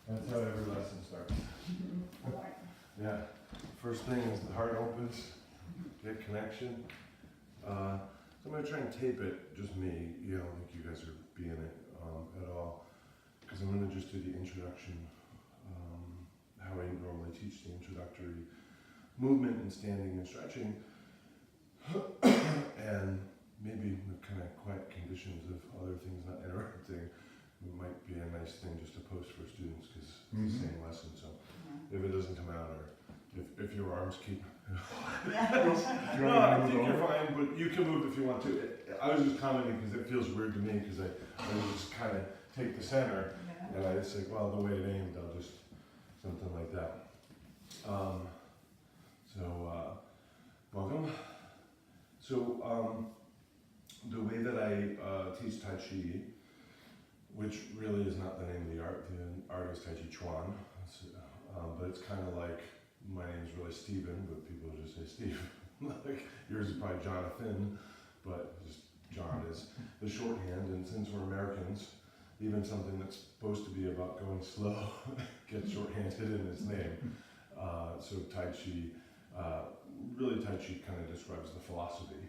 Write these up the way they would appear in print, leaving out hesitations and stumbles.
That's how every lesson starts. Yeah. First thing is the heart opens, get connection. So I'm going to try and tape it, just me. You don't think you guys are being it at all. Because I'm going to just do the introduction, how I normally teach the introductory movement and standing and stretching. And maybe with kind of quiet conditions of other things not interrupting. It might be a nice thing just to post for students because it's the same lesson. So if it doesn't come out, or if your arms keep, no, I think you're fine, but you can move if you want to. I was just commenting because it feels weird to me because I just kind of take the center and I just say, well, the way it aimed, I'll just something like that. Welcome. So the way that I teach Tai Chi, which really is not the name of the art is Tàijíquán, but it's kind of like, my name is really Stephen, but people just say Steve. Like, yours is probably Jonathan, but just John is the shorthand, and since we're Americans, even something that's supposed to be about going slow gets shorthanded in its name. So Tai Chi, really Tai Chi kind of describes the philosophy,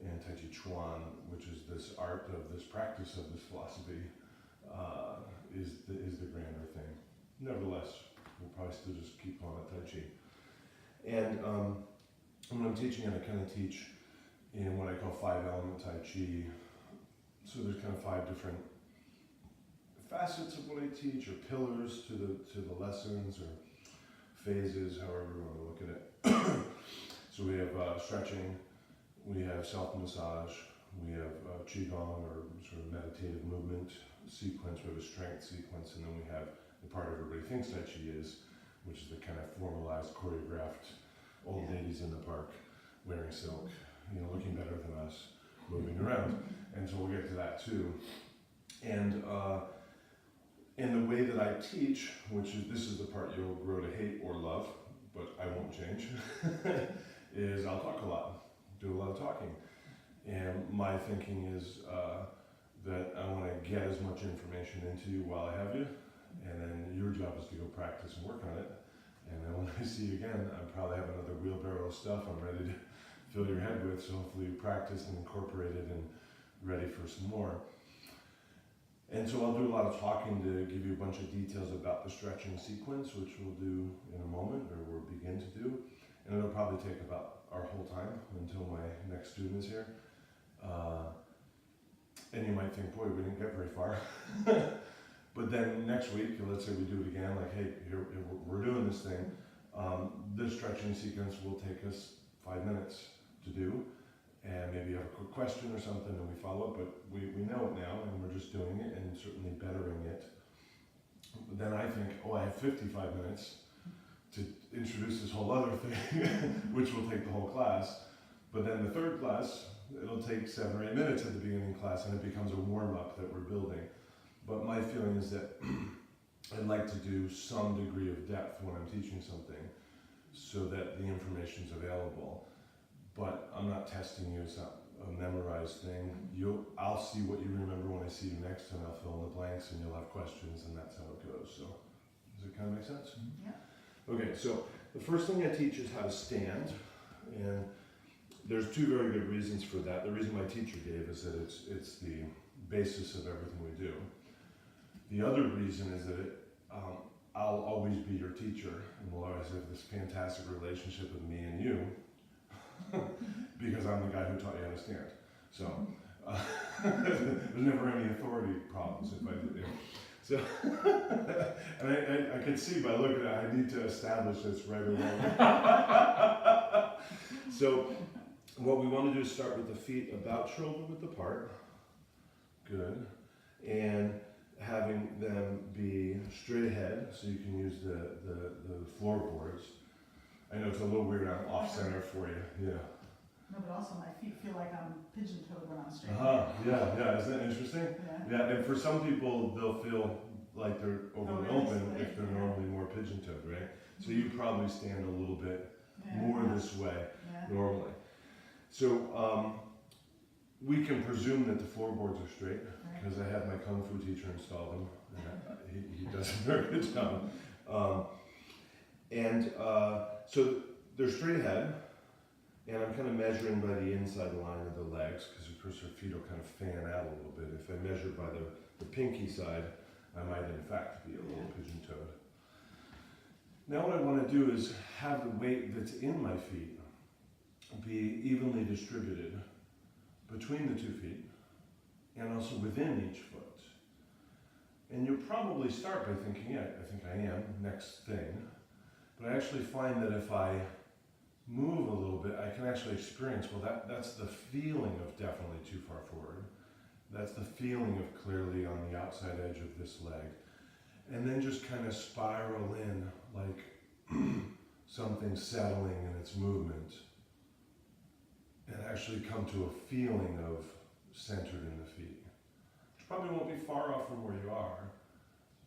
and Tàijíquán, which is this art of this practice of this philosophy, is the grander thing. Nevertheless, we'll probably still just keep calling it Tai Chi. And when I'm teaching it, I kind of teach in what I call 5-element Tai Chi. So there's kind of 5 different facets of what I teach, or pillars to the lessons, or phases, however you want to look at it. So we have stretching, we have self-massage, we have Qigong, or sort of meditative movement sequence, we have a strength sequence, and then we have the part everybody thinks Tai Chi is, which is the kind of formalized, choreographed old ladies in the park wearing silk, looking better than us, moving around. And so we'll get to that too. And the way that I teach, this is the part you'll grow to hate or love, but I won't change, is I'll talk a lot, do a lot of talking. And my thinking is that I want to get as much information into you while I have you, and then your job is to go practice and work on it. And then when I see you again, I probably have another wheelbarrow of stuff I'm ready to fill your head with, so hopefully you practice and incorporate it and ready for some more. And so I'll do a lot of talking to give you a bunch of details about the stretching sequence, which we'll do in a moment, or we'll begin to do. And it'll probably take about our whole time until my next student is here. And you might think, boy, we didn't get very far. But then next week, let's say we do it again, like, hey, here, we're doing this thing. This stretching sequence will take us 5 minutes to do. And maybe you have a quick question or something and we follow up, but we know it now and we're just doing it and certainly bettering it. But then I think, oh, I have 55 minutes to introduce this whole other thing, which will take the whole class. But then the third class, it'll take 7 or 8 minutes at the beginning of class, and it becomes a warm-up that we're building. But my feeling is that I'd like to do some degree of depth when I'm teaching something so that the information's available. But I'm not testing you, it's not a memorized thing. I'll see what you remember when I see you next, and I'll fill in the blanks, and you'll have questions, and that's how it goes. So, does it kind of make sense? Yeah. Okay, so the first thing I teach is how to stand, and there's 2 very good reasons for that. The reason my teacher gave is that it's the basis of everything we do. The other reason is that I'll always be your teacher, and we'll always have this fantastic relationship with me and you, because I'm the guy who taught you how to stand. So there's never any authority problems if I did it. So, and I can see by looking at it, I need to establish this right away. So what we want to do is start with the feet about shoulder width apart. Good. And having them be straight ahead, so you can use the floorboards. I know it's a little weird, I'm off center for you. Yeah. No, but also my feet feel like I'm pigeon-toed when I'm straight. Yeah. Isn't that interesting? Yeah. And for some people, they'll feel like they're over open if they're normally more pigeon-toed, right? So you probably stand a little bit more this way normally. So we can presume that the floorboards are straight because I had my Kung Fu teacher install them He does a very good job. So they're straight ahead, and I'm kind of measuring by the inside line of the legs, because of course her feet will kind of fan out a little bit. If I measure by the pinky side, I might in fact be a little pigeon-toed. Now what I want to do is have the weight that's in my feet be evenly distributed between the 2 feet and also within each foot. And you'll probably start by thinking, yeah, I think I am, next thing. But I actually find that if I move a little bit, I can actually experience, well, that's the feeling of definitely too far forward. That's the feeling of clearly on the outside edge of this leg. And then just kind of spiral in like something settling in its movement. And actually come to a feeling of centered in the feet. Which probably won't be far off from where you are,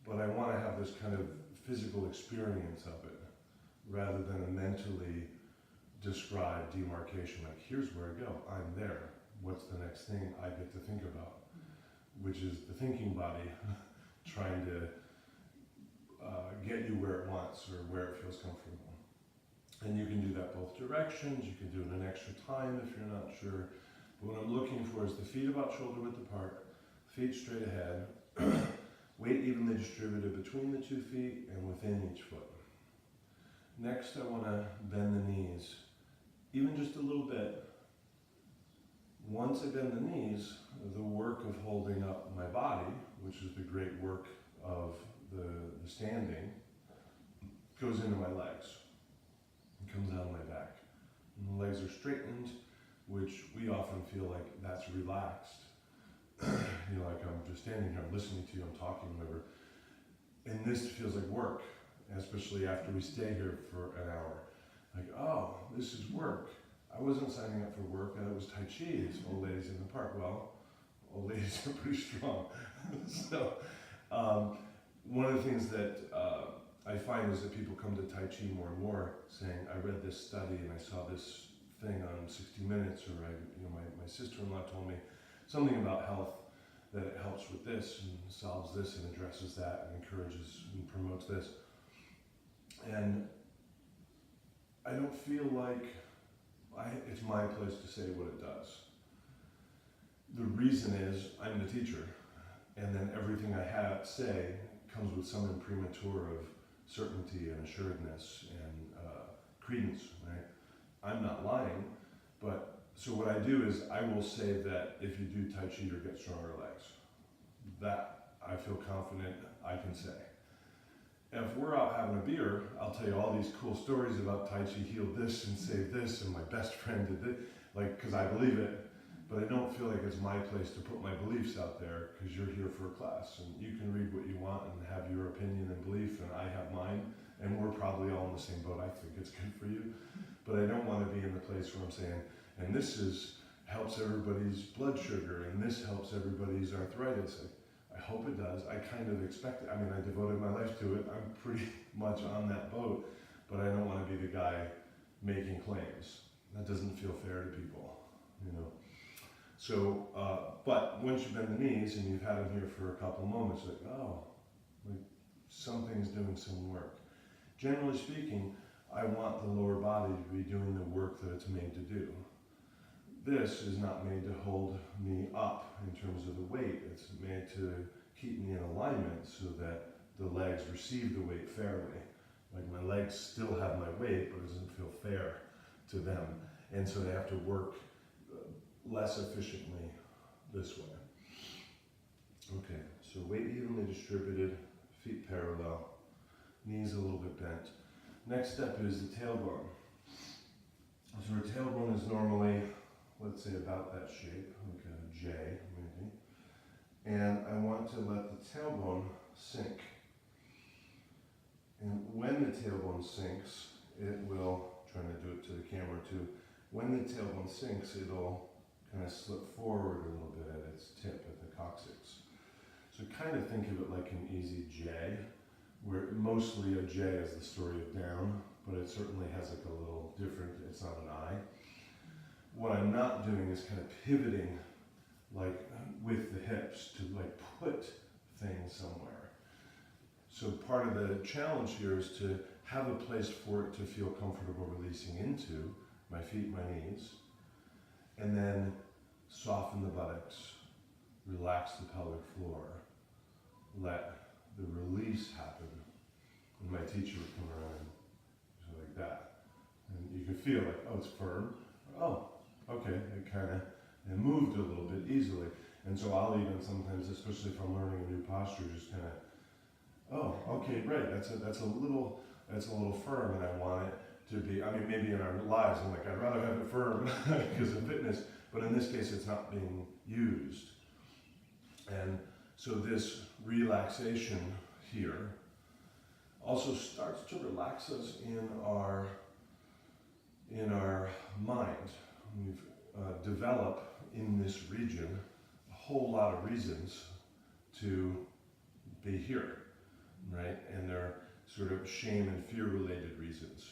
but I want to have this kind of physical experience of it, rather than a mentally described demarcation, like here's where I go, I'm there. What's the next thing I get to think about? Which is the thinking body trying to get you where it wants or where it feels comfortable. And you can do that both directions. You can do it an extra time if you're not sure. But what I'm looking for is the feet about shoulder width apart, feet straight ahead, weight evenly distributed between the 2 feet and within each foot. Next, I want to bend the knees, even just a little bit. Once I bend the knees, the work of holding up my body, which is the great work of the standing, goes into my legs. It comes down my back. And the legs are straightened, which we often feel like that's relaxed. You know, like I'm just standing here, I'm listening to you, I'm talking, whatever. And this feels like work, especially after we stay here for an hour. Like, oh, this is work. I wasn't signing up for work, it was Tai Chi, it's old ladies in the park. Well, old ladies are pretty strong. So, one of the things that I find is that people come to Tai Chi more and more saying, I read this study and I saw this thing on 60 Minutes, or my sister-in-law told me something about health, that it helps with this and solves this and addresses that and encourages and promotes this. And I don't feel like it's my place to say what it does. The reason is I'm the teacher, and then everything I say comes with some imprimatur of certainty and assuredness and credence, right? I'm not lying, but so what I do is I will say that if you do Tai Chi, you'll get stronger legs. That I feel confident I can say. And if we're out having a beer, I'll tell you all these cool stories about Tai Chi healed this and saved this, and my best friend did this, like, because I believe it. But I don't feel like it's my place to put my beliefs out there, because you're here for a class, and you can read what you want and have your opinion and belief, and I have mine, and we're probably all in the same boat. I think it's good for you. But I don't want to be in the place where I'm saying, and this helps everybody's blood sugar, and this helps everybody's arthritis. I hope it does. I kind of expect it. I mean, I devoted my life to it. I'm pretty much on that boat, but I don't want to be the guy making claims. That doesn't feel fair to people, you know. So, but once you bend the knees and you've had them here for a couple of moments, like, oh, like something's doing some work. Generally speaking, I want the lower body to be doing the work that it's made to do. This is not made to hold me up in terms of the weight. It's made to keep me in alignment so that the legs receive the weight fairly. Like my legs still have my weight, but it doesn't feel fair to them. And so they have to work less efficiently this way. Okay, so weight evenly distributed, feet parallel, knees a little bit bent. Next step is the tailbone. So our tailbone is normally, let's say, about that shape, like a J maybe. And I want to let the tailbone sink. And when the tailbone sinks, it will, trying to do it to the camera too, when the tailbone sinks, it'll kind of slip forward a little bit at its tip, at the coccyx. So kind of think of it like an easy J, where mostly a J is the story of down, but it certainly has like a little different, it's not an I. What I'm not doing is kind of pivoting like with the hips to like put things somewhere. So part of the challenge here is to have a place for it to feel comfortable releasing into, my feet, my knees, and then soften the buttocks, relax the pelvic floor, let the release happen. And my teacher would come around, so like that. And you could feel like, oh, it's firm. Oh, okay, it moved a little bit easily. And so I'll even sometimes, especially if I'm learning a new posture, just kind of, oh, okay, right, that's a little firm, and I want it to be, I mean, maybe in our lives, I'm like, I'd rather have it firm because of fitness, but in this case, it's not being used. And so this relaxation here also starts to relax us in our mind. We've developed in this region a whole lot of reasons to be here, right? And they're sort of shame and fear related reasons,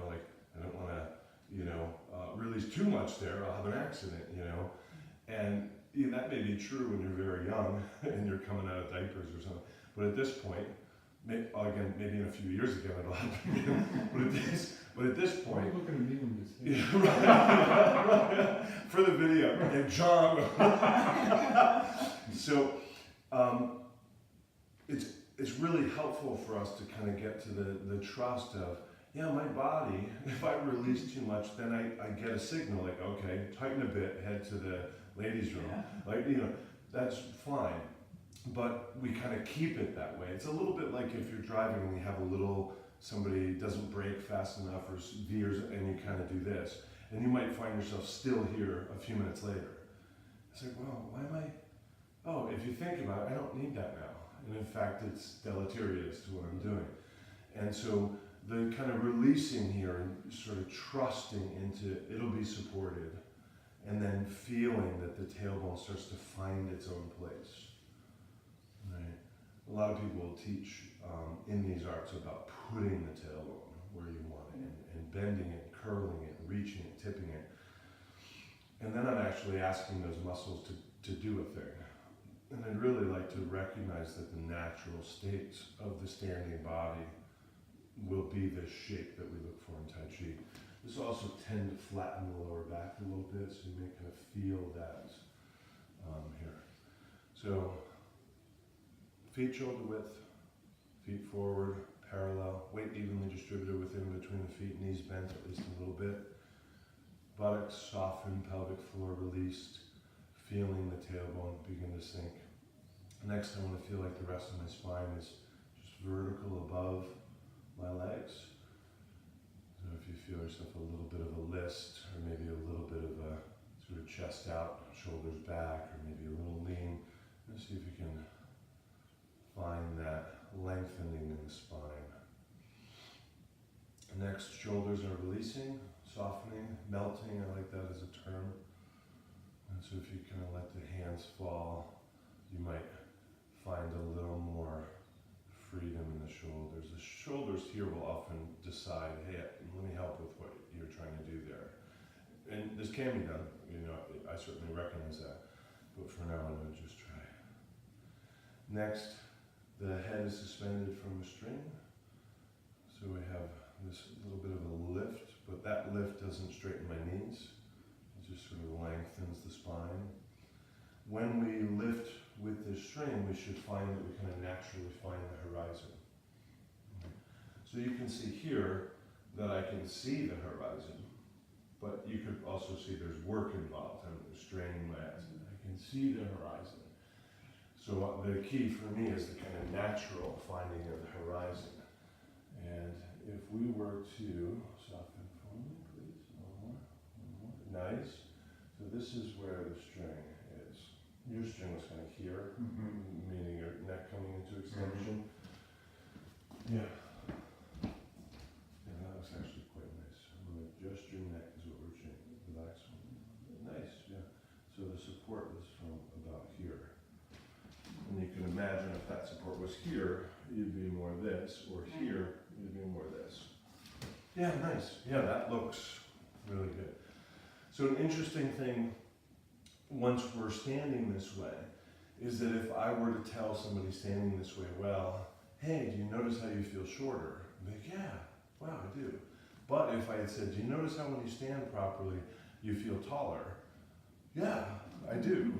like I don't want to, release too much there, I'll have an accident, and that may be true when you're very young and you're coming out of diapers or something, but at this point, maybe in a few years again it'll happen again, but at this point, why are you looking at me when you say right, for the video, and John. So it's really helpful for us to kind of get to the trust of, my body, if I release too much, then I get a signal like, okay, tighten a bit, head to the ladies' room. Yeah. That's fine. But we kind of keep it that way. It's a little bit like if you're driving and you have somebody doesn't brake fast enough or veers, and you kind of do this. And you might find yourself still here a few minutes later. It's like, well, why am I? Oh, if you think about it, I don't need that now. And in fact, it's deleterious to what I'm doing. And so the kind of releasing here and sort of trusting into it'll be supported, and then feeling that the tailbone starts to find its own place. Right? A lot of people will teach in these arts about putting the tailbone where you want it, and bending it, curling it, reaching it, tipping it. And then I'm actually asking those muscles to do a thing. And I'd really like to recognize that the natural state of the standing body will be the shape that we look for in Tai Chi. This will also tend to flatten the lower back a little bit, so you may kind of feel that here. So, feet shoulder width, feet forward, parallel, weight evenly distributed within between the feet, knees bent at least a little bit. Buttocks softened, pelvic floor released, feeling the tailbone begin to sink. Next, I want to feel like the rest of my spine is just vertical above my legs. So if you feel yourself a little bit of a list, or maybe a little bit of a sort of chest out, shoulders back, or maybe a little lean, let's see if you can find that lengthening in the spine. Next, shoulders are releasing, softening, melting, I like that as a term. And so if you kind of let the hands fall, you might find a little more freedom in the shoulders. The shoulders here will often decide, hey, let me help with what you're trying to do there. And this can be done, I certainly recognize that. But for now, I'm going to just try. Next, the head is suspended from a string. So we have this little bit of a lift, but that lift doesn't straighten my knees. It just sort of lengthens the spine. When we lift with this string, we should find that we kind of naturally find the horizon. So you can see here that I can see the horizon, but you could also see there's work involved. I'm straining my ass. I can see the horizon. So the key for me is the kind of natural finding of the horizon. And if we were to soften for me, please, one more. Nice. So this is where the string is. Your string was kind of here, meaning your neck coming into extension. Yeah. Yeah, that was actually quite nice. I'm going to adjust your neck is what we're changing. Relax. Nice, yeah. So the support was from about here. And you can imagine if that support was here, you'd be more this, or here, you'd be more this. Yeah, nice. Yeah, that looks really good. So an interesting thing, once we're standing this way, is that if I were to tell somebody standing this way, well, hey, do you notice how you feel shorter? I'm like, yeah, wow, I do. But if I had said, do you notice how when you stand properly, you feel taller? Yeah, I do.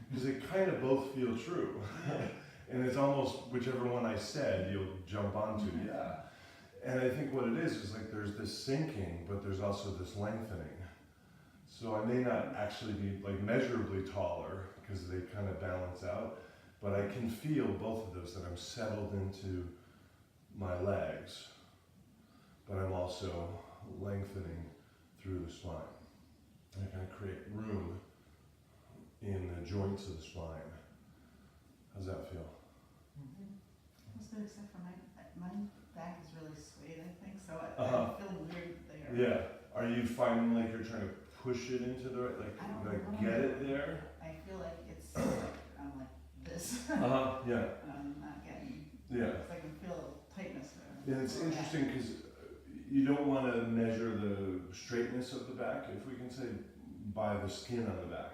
Because they kind of both feel true. And it's almost whichever one I said, you'll jump onto, yeah. And I think what it is like there's this sinking, but there's also this lengthening. So I may not actually be like measurably taller, because they kind of balance out, but I can feel both of those, that I'm settled into my legs, but I'm also lengthening through the spine. And I kind of create room in the joints of the spine. How's that feel? That's good, except for my back is really swayed, I think, so I feel weird there. Yeah. Are you finding like you're trying to push it into the right, I don't like know. get it there? I feel like it's like, I'm like this. Yeah. And I'm not getting, Yeah. I can feel tightness there. And it's interesting because you don't want to measure the straightness of the back, if we can say, by the skin on the back.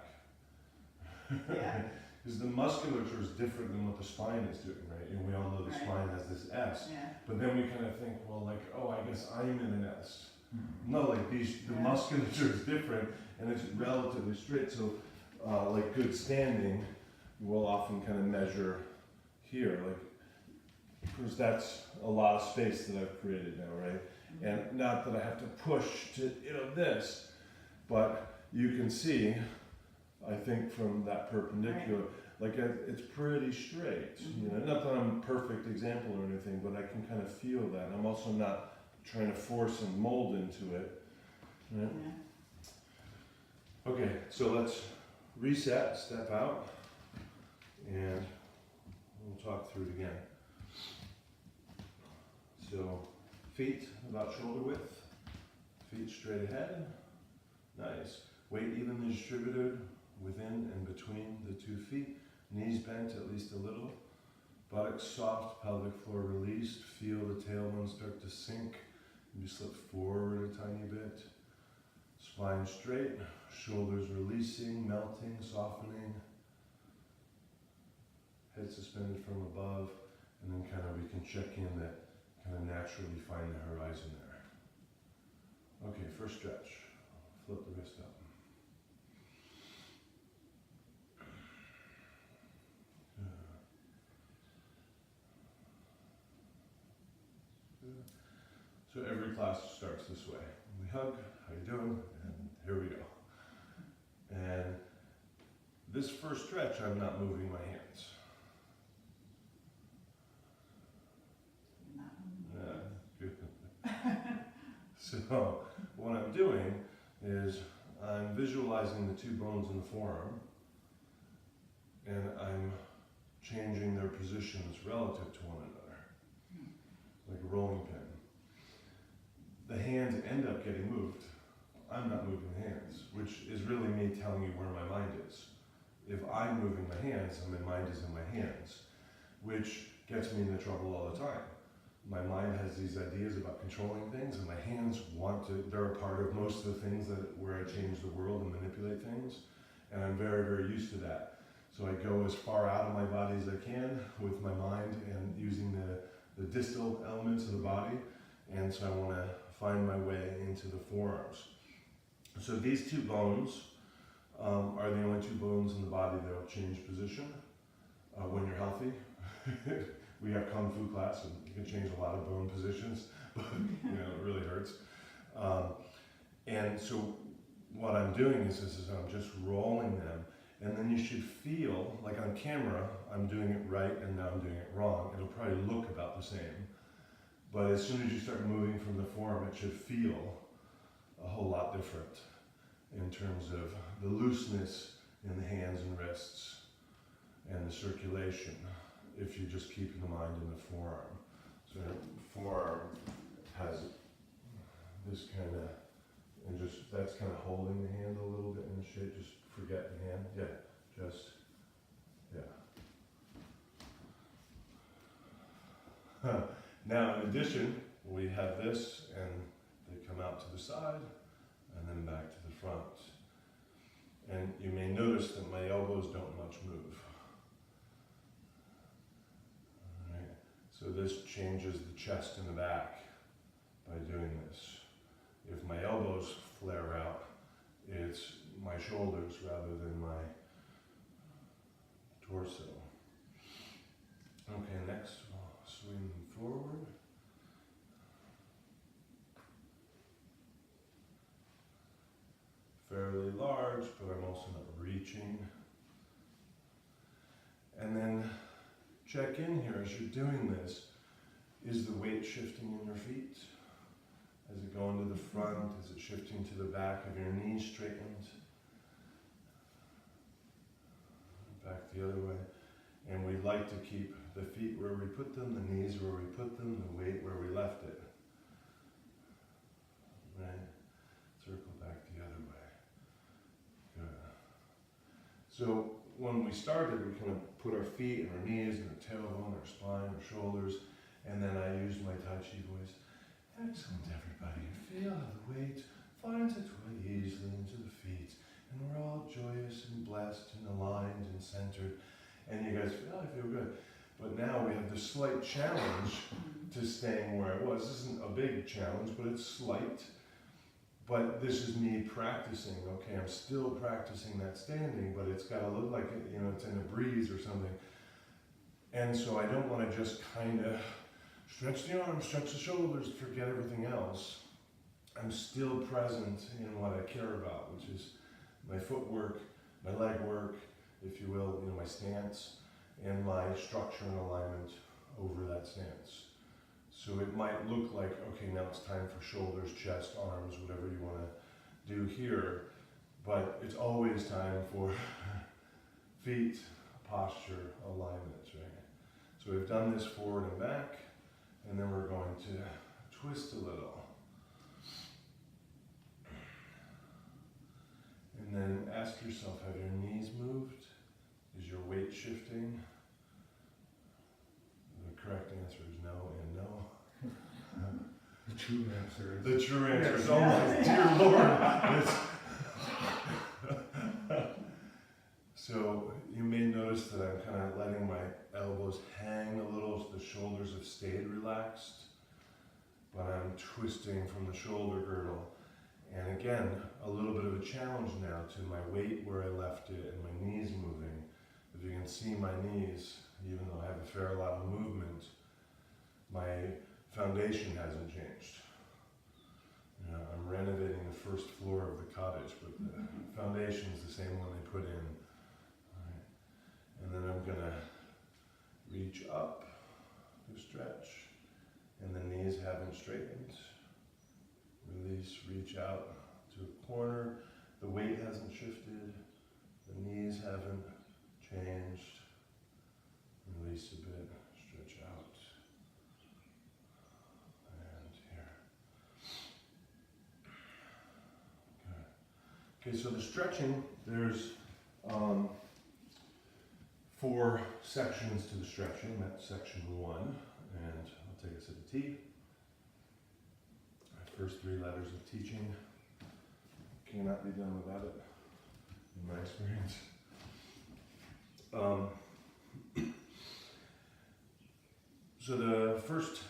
Yeah. Because the musculature is different than what the spine is doing, right? And we all know the Right. spine has this S. Yeah. But then we kind of think, well, like, oh, I guess I'm in an S. Mm-hmm. No, like the Yeah. musculature is different and it's relatively straight. So, like good standing, we'll often kind of measure here, like, because that's a lot of space that I've created now, right? And not that I have to push to, this, but you can see, I think from that perpendicular, like it's pretty straight, not that I'm a perfect example or anything, but I can kind of feel that. I'm also not trying to force and mold into it. Right? Yeah. Okay, so let's reset, step out, and we'll talk through it again. So, feet about shoulder width, feet straight ahead, nice. Weight evenly distributed within and between the 2 feet, knees bent at least a little, buttocks soft, pelvic floor released, feel the tailbone start to sink, you slip forward a tiny bit, spine straight, shoulders releasing, melting, softening, head suspended from above, and then kind of we can check in that kind of naturally find the horizon there. Okay, first stretch. Flip the wrist up. So every class starts this way. We hug, how you doing? And here we go. And this first stretch, I'm not moving my hands. Yeah, good. So what I'm doing is I'm visualizing the 2 bones in the forearm, and I'm changing their positions relative to one another, like a rolling pin. The hands end up getting moved. I'm not moving the hands, which is really me telling you where my mind is. If I'm moving my hands, and my mind is in my hands, which gets me into trouble all the time. My mind has these ideas about controlling things, and my hands they're a part of most of the things where I change the world and manipulate things, and I'm very, very used to that. So I go as far out of my body as I can with my mind and using the distal elements of the body, and so I want to find my way into the forearms. So these 2 bones are the only 2 bones in the body that will change position when you're healthy. We have Kung Fu class, and you can change a lot of bone positions, but it really hurts. And so what I'm doing is I'm just rolling them, and then you should feel, like on camera, I'm doing it right and now I'm doing it wrong. It'll probably look about the same. But as soon as you start moving from the forearm, it should feel a whole lot different in terms of the looseness in the hands and wrists and the circulation, if you just keep in mind in the forearm. So the forearm has this kind of, and just, that's kind of holding the hand a little bit in the shape, just forget the hand, Now in addition, we have this, and they come out to the side, and then back to the front. And you may notice that my elbows don't much move. Alright, So this changes the chest and the back by doing this. If my elbows flare out, it's my shoulders rather than my torso. Okay, next we'll swing forward. Fairly large, but I'm also not reaching. And then check in here as you're doing this. Is the weight shifting in your feet? Is it going to the front? Is it shifting to the back? Have your knees straightened? Back the other way. And we like to keep the feet where we put them, the knees where we put them, the weight where we left it. Right? Circle back the other way. Good. So when we started, we kind of put our feet and our knees and our tailbone, our spine, our shoulders, and then I used my Tai Chi voice. Excellent, everybody. Feel how the weight finds its way easily into the feet. And we're all joyous and blessed and aligned and centered. And you guys feel, I feel good. But now we have this slight challenge to staying where I was. This isn't a big challenge, but it's slight. But this is me practicing. Okay, I'm still practicing that standing, but it's got to look like it, it's in a breeze or something. And so I don't want to just kind of stretch the arms, stretch the shoulders, forget everything else. I'm still present in what I care about, which is my footwork, my leg work, if you will, my stance, and my structure and alignment over that stance. So it might look like, okay, now it's time for shoulders, chest, arms, whatever you want to do here, but it's always time for feet, posture, alignment, right? So we've done this forward and back, and then we're going to twist a little. And then ask yourself, have your knees moved? Is your weight shifting? The correct answer is no and no. The true answer is... The true answer is, oh my dear Lord. So you may notice that I'm kind of letting my elbows hang a little, so the shoulders have stayed relaxed, but I'm twisting from the shoulder girdle. And again, a little bit of a challenge now to my weight where I left it and my knees moving. If you can see my knees, even though I have a fair lot of movement, my foundation hasn't changed. I'm renovating the first floor of the cottage, but the foundation is the same one they put in. All right. And then I'm gonna reach up to stretch, and the knees haven't straightened. Release, reach out to a corner. The weight hasn't shifted. The knees haven't changed. Release a bit, stretch out. And here. Okay, so the stretching, there's 4 sections to the stretching. That's section 1, and I'll take us to the T. First 3 letters of teaching cannot be done without it, in my experience. So the first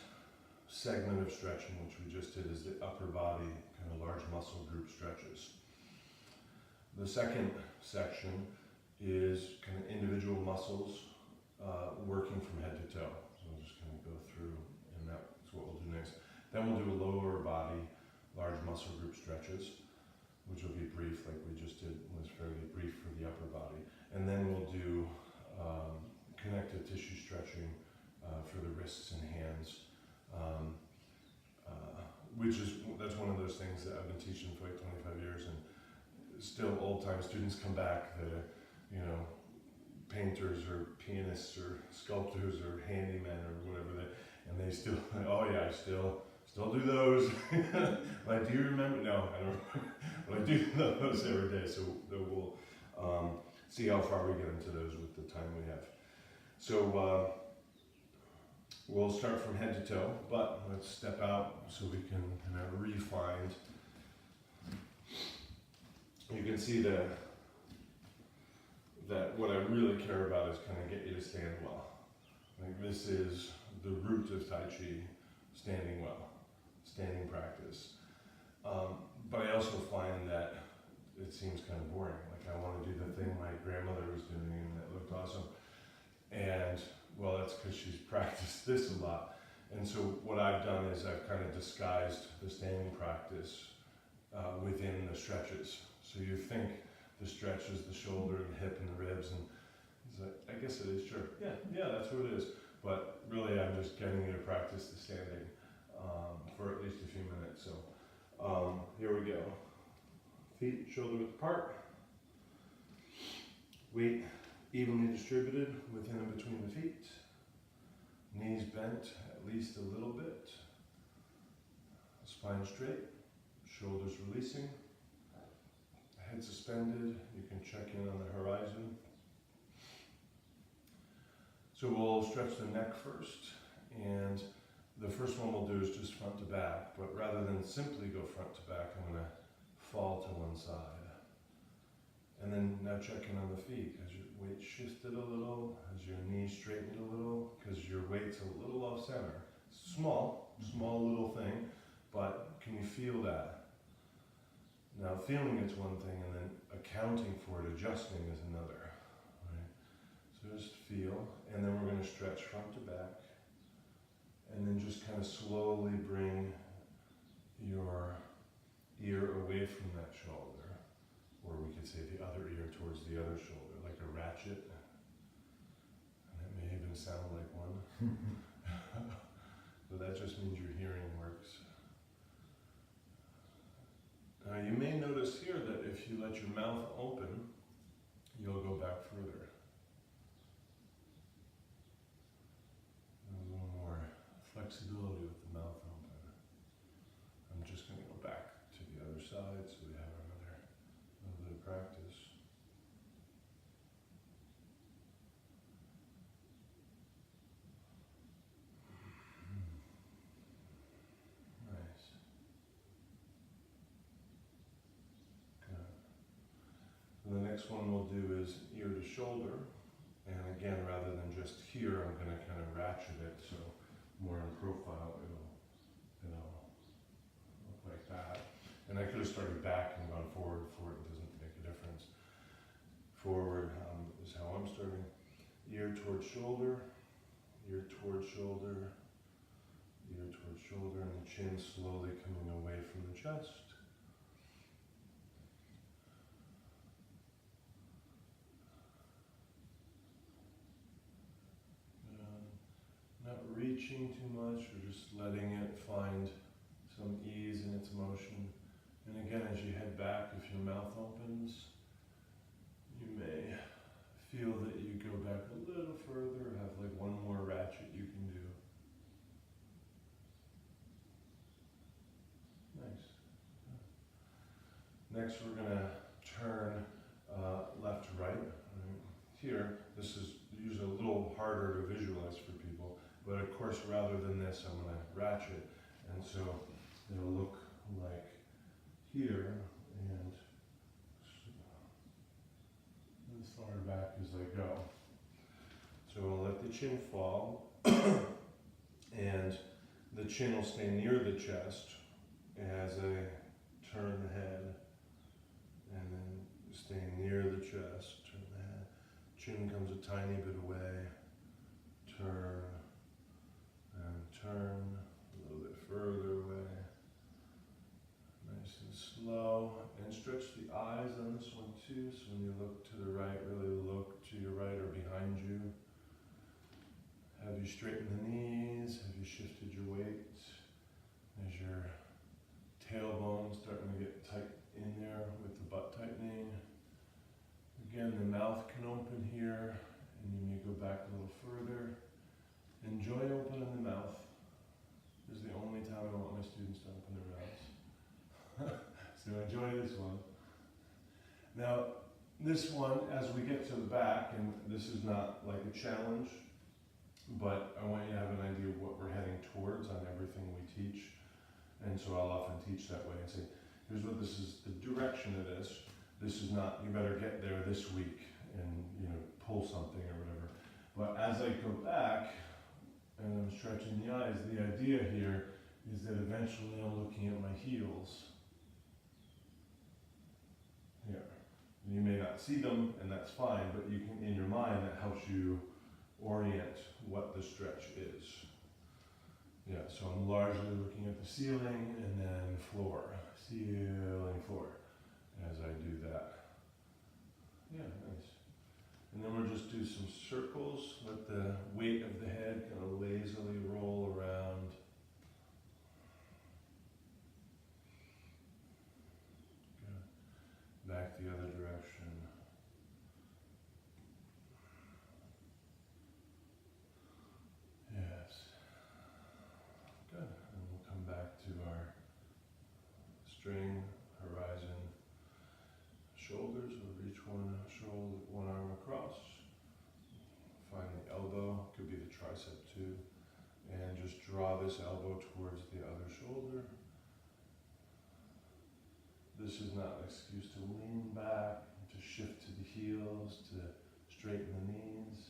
segment of stretching, which we just did, is the upper body, kind of large muscle group stretches. The second section is kind of individual muscles working from head to toe. So I'll just kind of go through, and that's what we'll do next. Then we'll do a lower body, large muscle group stretches, which will be brief, like we just did, was fairly brief for the upper body. And then we'll do connective tissue stretching for the wrists and hands, that's one of those things that I've been teaching for like 25 years, and still old-time students come back that are, painters or pianists or sculptors or handymen or whatever, and they still, oh yeah, I still do those. Like, do you remember? No, I don't. But I do those every day, so we'll see how far we get into those with the time we have. So we'll start from head to toe, but let's step out so we can kind of refine. You can see that what I really care about is kind of get you to stand well. Like, this is the root of Tai Chi, standing well, standing practice. But I also find that it seems kind of boring. Like I want to do the thing my grandmother was doing and that looked awesome. And well, that's because she's practiced this a lot. And so what I've done is I've kind of disguised the standing practice within the stretches. So you think the stretch is the shoulder and the hip and the ribs, and he's like, I guess it is, sure. Yeah, that's what it is. But really I'm just getting you to practice the standing for at least a few minutes. So here we go. Feet shoulder width apart. Weight evenly distributed within and between the feet. Knees bent at least a little bit. Spine straight. Shoulders releasing. Head suspended. You can check in on the horizon. So we'll stretch the neck first. And the first one we'll do is just front to back. But rather than simply go front to back, I'm going to fall to one side. And then now check in on the feet. Has your weight shifted a little? Has your knee straightened a little? Because your weight's a little off center. Small little thing, but can you feel that? Now feeling it's one thing, and then accounting for it, adjusting is another. Right? So just feel, and then we're going to stretch front to back, and then just kind of slowly bring your ear away from that shoulder. Or we could say the other ear towards the other shoulder, like a ratchet. And it may even sound like one. But that just means your hearing works. Now you may notice here that if you let your mouth open, you'll go back further. A little more flexibility with the mouth open. I'm just going to go back to the other side so we have another little bit of practice. Nice. Good. So the next one we'll do is ear to shoulder. And again, rather than just here, I'm going to kind of ratchet it so more in profile it'll look like that. And I could have started back and gone forward for it. It doesn't make a difference. Forward is how I'm starting. Ear towards shoulder, ear towards shoulder, ear towards shoulder, and the chin slowly coming away from the chest. Not reaching too much, or just letting it find some ease in its motion. And again, as you head back, if your mouth opens, you may feel that you go back a little further, or have like one more ratchet you can do. Nice. Next, we're going to turn left to right. Here, this is usually a little harder to visualize for people, but of course, rather than this, I'm going to ratchet, and so it'll look like here, and as far back as I go. So I'll let the chin fall, and the chin will stay near the chest as I turn the head, and then stay near the chest, turn the head. Chin comes a tiny bit away, turn, and turn, a little bit further away. Nice and slow, and stretch the eyes on this one too, so when you look to the right, really look to your right or behind you. Have you straightened the knees? Have you shifted your weight? Is your tailbone starting to get tight in there with the butt tightening? Again, the mouth can open here, and you may go back a little further. Enjoy opening the mouth. This is the only time I want my students to open their mouths. So enjoy this one. Now, this one, as we get to the back, and this is not like a challenge, but I want you to have an idea of what we're heading towards on everything we teach. And so I'll often teach that way and say, here's what this is, the direction of this. This is not, you better get there this week and, pull something or whatever. But as I go back, and I'm stretching the eyes. The idea here is that eventually I'm looking at my heels. Here. You may not see them, and that's fine, but you can, in your mind, that helps you orient what the stretch is. Yeah, so I'm largely looking at the ceiling and then floor. Ceiling, floor, as I do that. Yeah, nice. And then we'll just do some circles. Let the weight of the head kind of lazily roll around. Good. Back the other direction. Yes. Good. And we'll come back to our string, horizon, shoulders. We'll reach one shoulder, one arm across. Find the elbow, could be the tricep too. And just draw this elbow towards the other shoulder. This is not an excuse to lean back, to shift to the heels, to straighten the knees.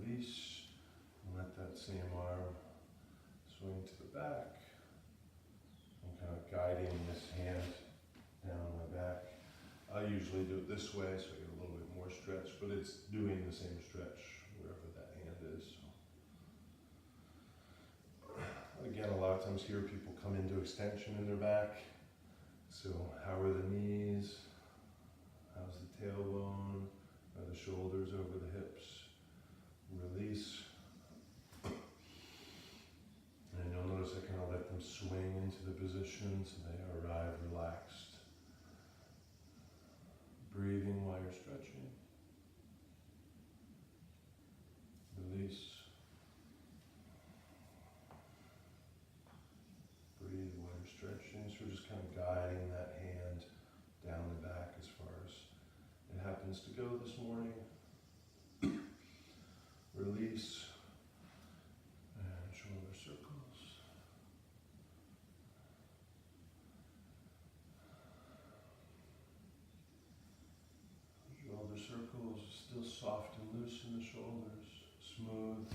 Release, and let that same arm swing to the back. I'm kind of guiding this hand down my back. I usually do it this way, so I get a little bit more stretch, but it's doing the same stretch wherever that hand is. Again, a lot of times here people come into extension in their back. So how are the knees? How's the tailbone? Are the shoulders over the hips? Release. And you'll notice I kind of let them swing into the position so they arrive relaxed. Breathing while you're stretching. Release. Breathe while you're stretching. So we're just kind of guiding that hand down the back as far as it happens to go this morning. Release. And shoulder circles. Shoulder circles, still soft and loose in the shoulders, smooth.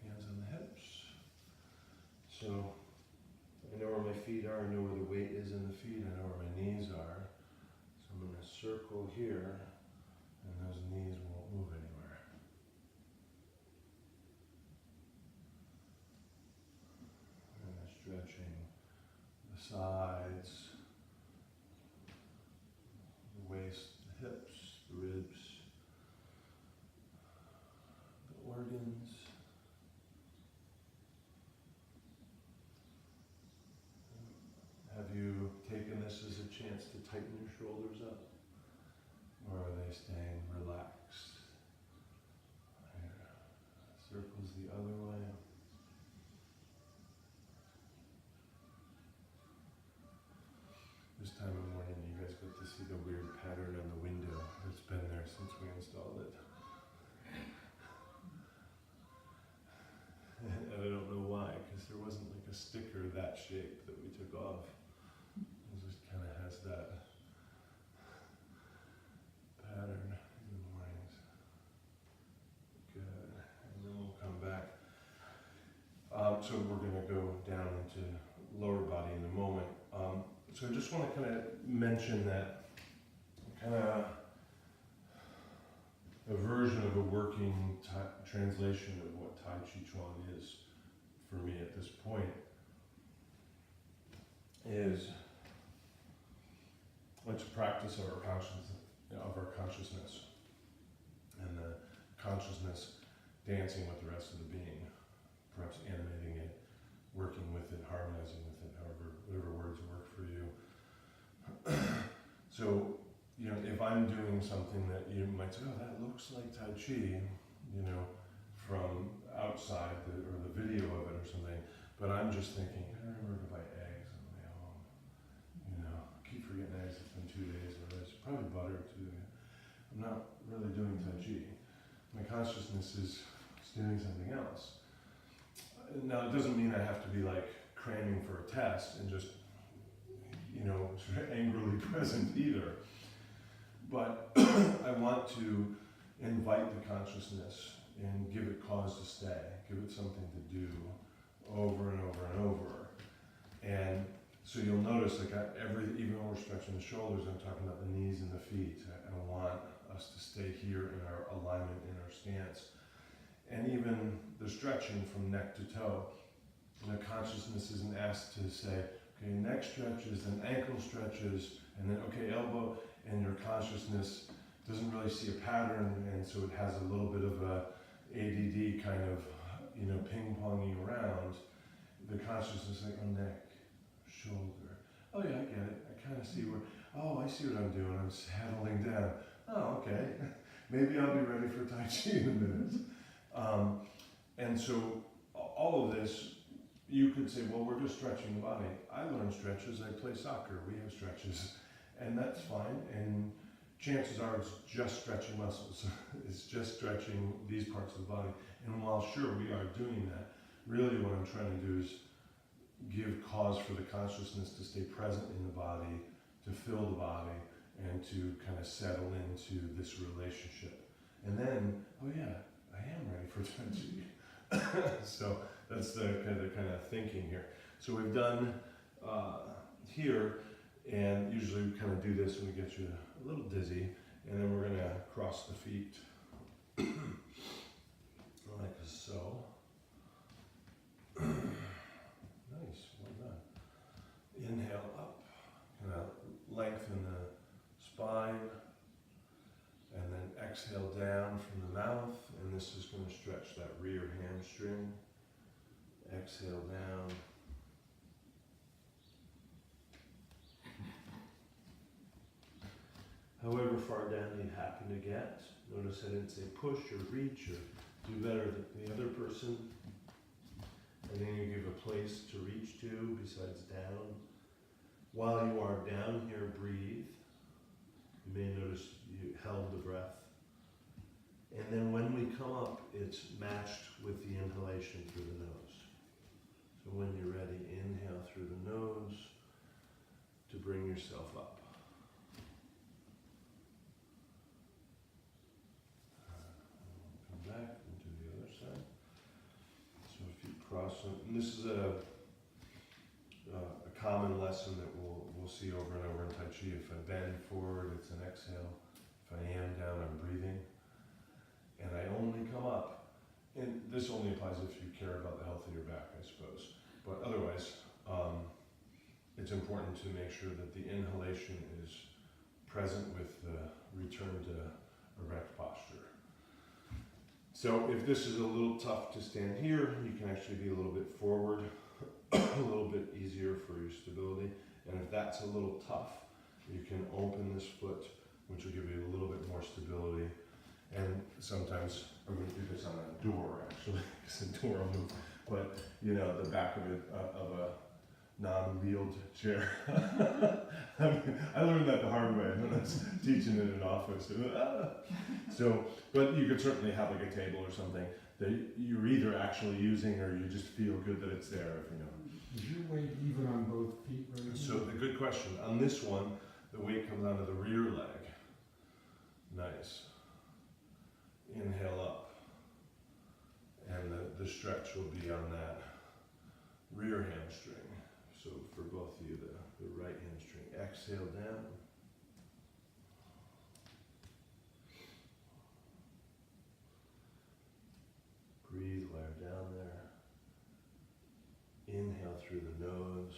Hands on the hips. So I know where my feet are, I know where the weight is in the feet, I know where my knees are. So I'm going to circle here, and those knees won't move anywhere. And I'm stretching the sides, the waist, the hips, the ribs, the organs. Have you taken this as a chance to tighten your shoulders up? Or are they staying relaxed? Here. Circles the other way. This time of morning you guys get to see the weird pattern on the window that's been there since we installed it. And I don't know why, because there wasn't like a sticker that shape that we took off. It just kind of has that pattern in the mornings. Good. And then we'll come back. So we're going to go down into lower body in a moment. So I just want to kind of mention that kind of a version of a working translation of what Tàijíquán is for me at this point is it's a practice of our consciousness, and the consciousness dancing with the rest of the being, perhaps animating it, working with it, harmonizing with it, whatever words work for you. So, you know, if I'm doing something that you might say, oh, that looks like Tai Chi, you know, from outside or the video of it or something, but I'm just thinking, I remember to buy eggs on the way home. You know, I keep forgetting eggs, it's been 2 days already. It's probably butter too. I'm not really doing Tai Chi. My consciousness is doing something else. Now, it doesn't mean I have to be like cramming for a test and just, you know, sort of angrily present either. But I want to invite the consciousness and give it cause to stay, give it something to do over and over and over. And so you'll notice, like even when we're stretching the shoulders, I'm talking about the knees and the feet. I want us to stay here in our alignment, in our stance. And even the stretching from neck to toe. The consciousness isn't asked to say, okay, neck stretches, then ankle stretches, and then, okay, elbow, and your consciousness doesn't really see a pattern, and so it has a little bit of a ADD kind of, ping-ponging around. The consciousness like, oh, neck, shoulder. Oh yeah, I get it. I kind of see I see what I'm doing. I'm settling down. Oh, okay. Maybe I'll be ready for Tai Chi in a minute. And so all of this, you could say, well, we're just stretching the body. I learn stretches. I play soccer. We have stretches. And that's fine. And chances are it's just stretching muscles. It's just stretching these parts of the body. And while sure we are doing that, really what I'm trying to do is give cause for the consciousness to stay present in the body, to fill the body, and to kind of settle into this relationship. And then, oh yeah, I am ready for Tai Chi. So that's the kind of thinking here. So we've done here, and usually we kind of do this when we get you a little dizzy, and then we're going to cross the feet like so. Nice, well done. Inhale up, kind of lengthen the spine, and then exhale down from the mouth, and this is going to stretch that rear hamstring. Exhale down. However far down you happen to get, notice I didn't say push or reach or do better than the other person. And then you give a place to reach to besides down. While you are down here, breathe. You may notice you held the breath. And then when we come up, it's matched with the inhalation through the nose. So when you're ready, inhale through the nose to bring yourself up. Come back and do the other side. So if you cross them, and this is a common lesson that we'll see over and over in Tai Chi. If I bend forward, it's an exhale. If I am down, I'm breathing. And I only come up, and this only applies if you care about the health of your back, I suppose. But otherwise, it's important to make sure that the inhalation is present with the return to erect posture. So if this is a little tough to stand here, you can actually be a little bit forward, a little bit easier for your stability. And if that's a little tough, you can open this foot, which will give you a little bit more stability. And sometimes I'm going to do this on a door, actually, because the door will move. But, the back of a non-wheeled chair. I learned that the hard way when I was teaching in an office. So, but you could certainly have like a table or something that you're either actually using or you just feel good that it's there, Is your weight even on both feet right now? So the good question. On this one, the weight comes onto the rear leg. Nice. Inhale up. And the stretch will be on that rear hamstring. So for both of you, the right hamstring. Exhale down. Breathe while you're down there. Inhale through the nose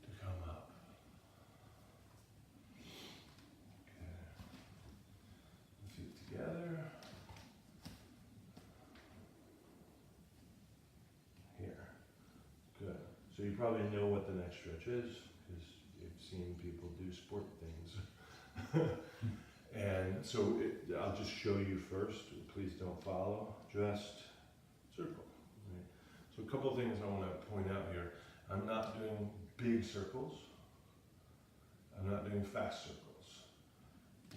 to come up. Okay. Feet together. Here. Good. So you probably know what the next stretch is because you've seen people do sport things. And so I'll just show you first. Please don't follow. Just circle. Right? So a couple of things I want to point out here. I'm not doing big circles. I'm not doing fast circles.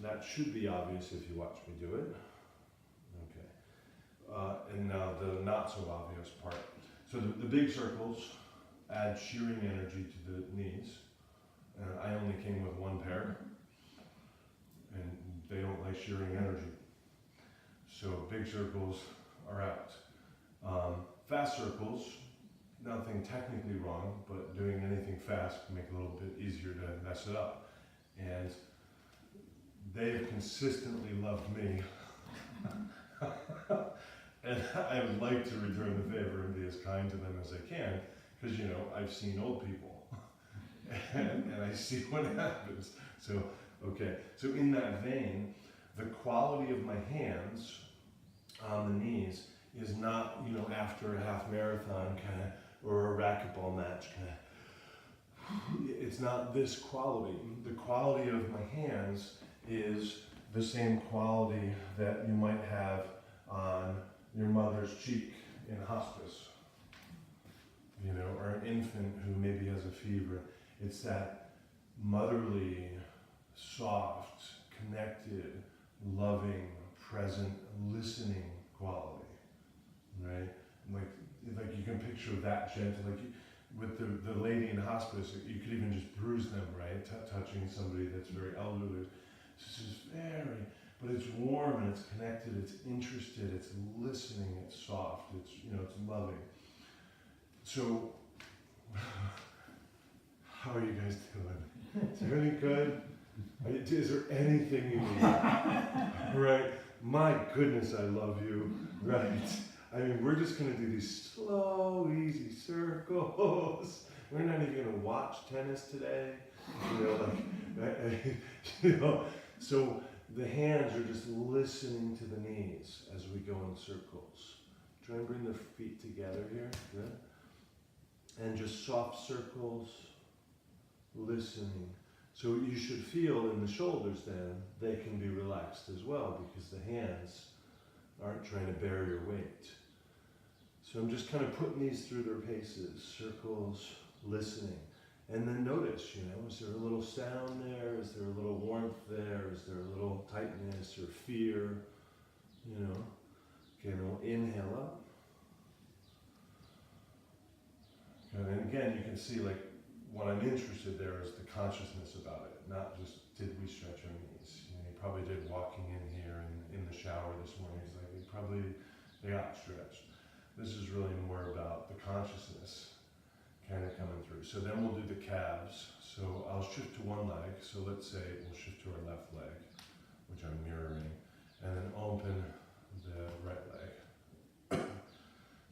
That should be obvious if you watch me do it. Okay. And now the not so obvious part. So the big circles add shearing energy to the knees. I only came with one pair. And they don't like shearing energy. So big circles are out. Fast circles, nothing technically wrong, but doing anything fast can make it a little bit easier to mess it up. And they've consistently loved me. And I would like to return the favor and be as kind to them as I can, because, you know, I've seen old people and I see what happens. So, okay, so in that vein, the quality of my hands on the knees is not, you know, after a half marathon kind of, or a racquetball match kind of. It's not this quality. The quality of my hands is the same quality that you might have on your mother's cheek in hospice, you know, or an infant who maybe has a fever. It's that motherly, soft, connected, loving, present, listening quality, right? Like you can picture that gentle, like with the lady in hospice, you could even just bruise them, right? Touching somebody that's very elderly. It's just very, but it's warm and it's connected, it's interested, it's listening, it's soft, it's, you know, it's loving. So, how are you guys doing? Is there any good? Is there anything you need? Right? My goodness, I love you. Right? I mean, we're just going to do these slow, easy circles. We're not even going to watch tennis today. You know, like, you know. So the hands are just listening to the knees as we go in circles. Try and bring the feet together here. Good. And just soft circles, listening. So you should feel in the shoulders then, they can be relaxed as well because the hands aren't trying to bear your weight. So I'm just kind of putting these through their paces, circles, listening. And then notice, you know, is there a little sound there? Is there a little warmth there? Is there a little tightness or fear? You know, okay, and we'll inhale up. And again, you can see like what I'm interested there is the consciousness about it, not just did we stretch our knees. You know, he probably did walking in here and in the shower this morning. He's like, they got stretched. This is really more about the consciousness kind of coming through. So then we'll do the calves. So I'll shift to one leg. So let's say we'll shift to our left leg, which I'm mirroring, and then open the right leg.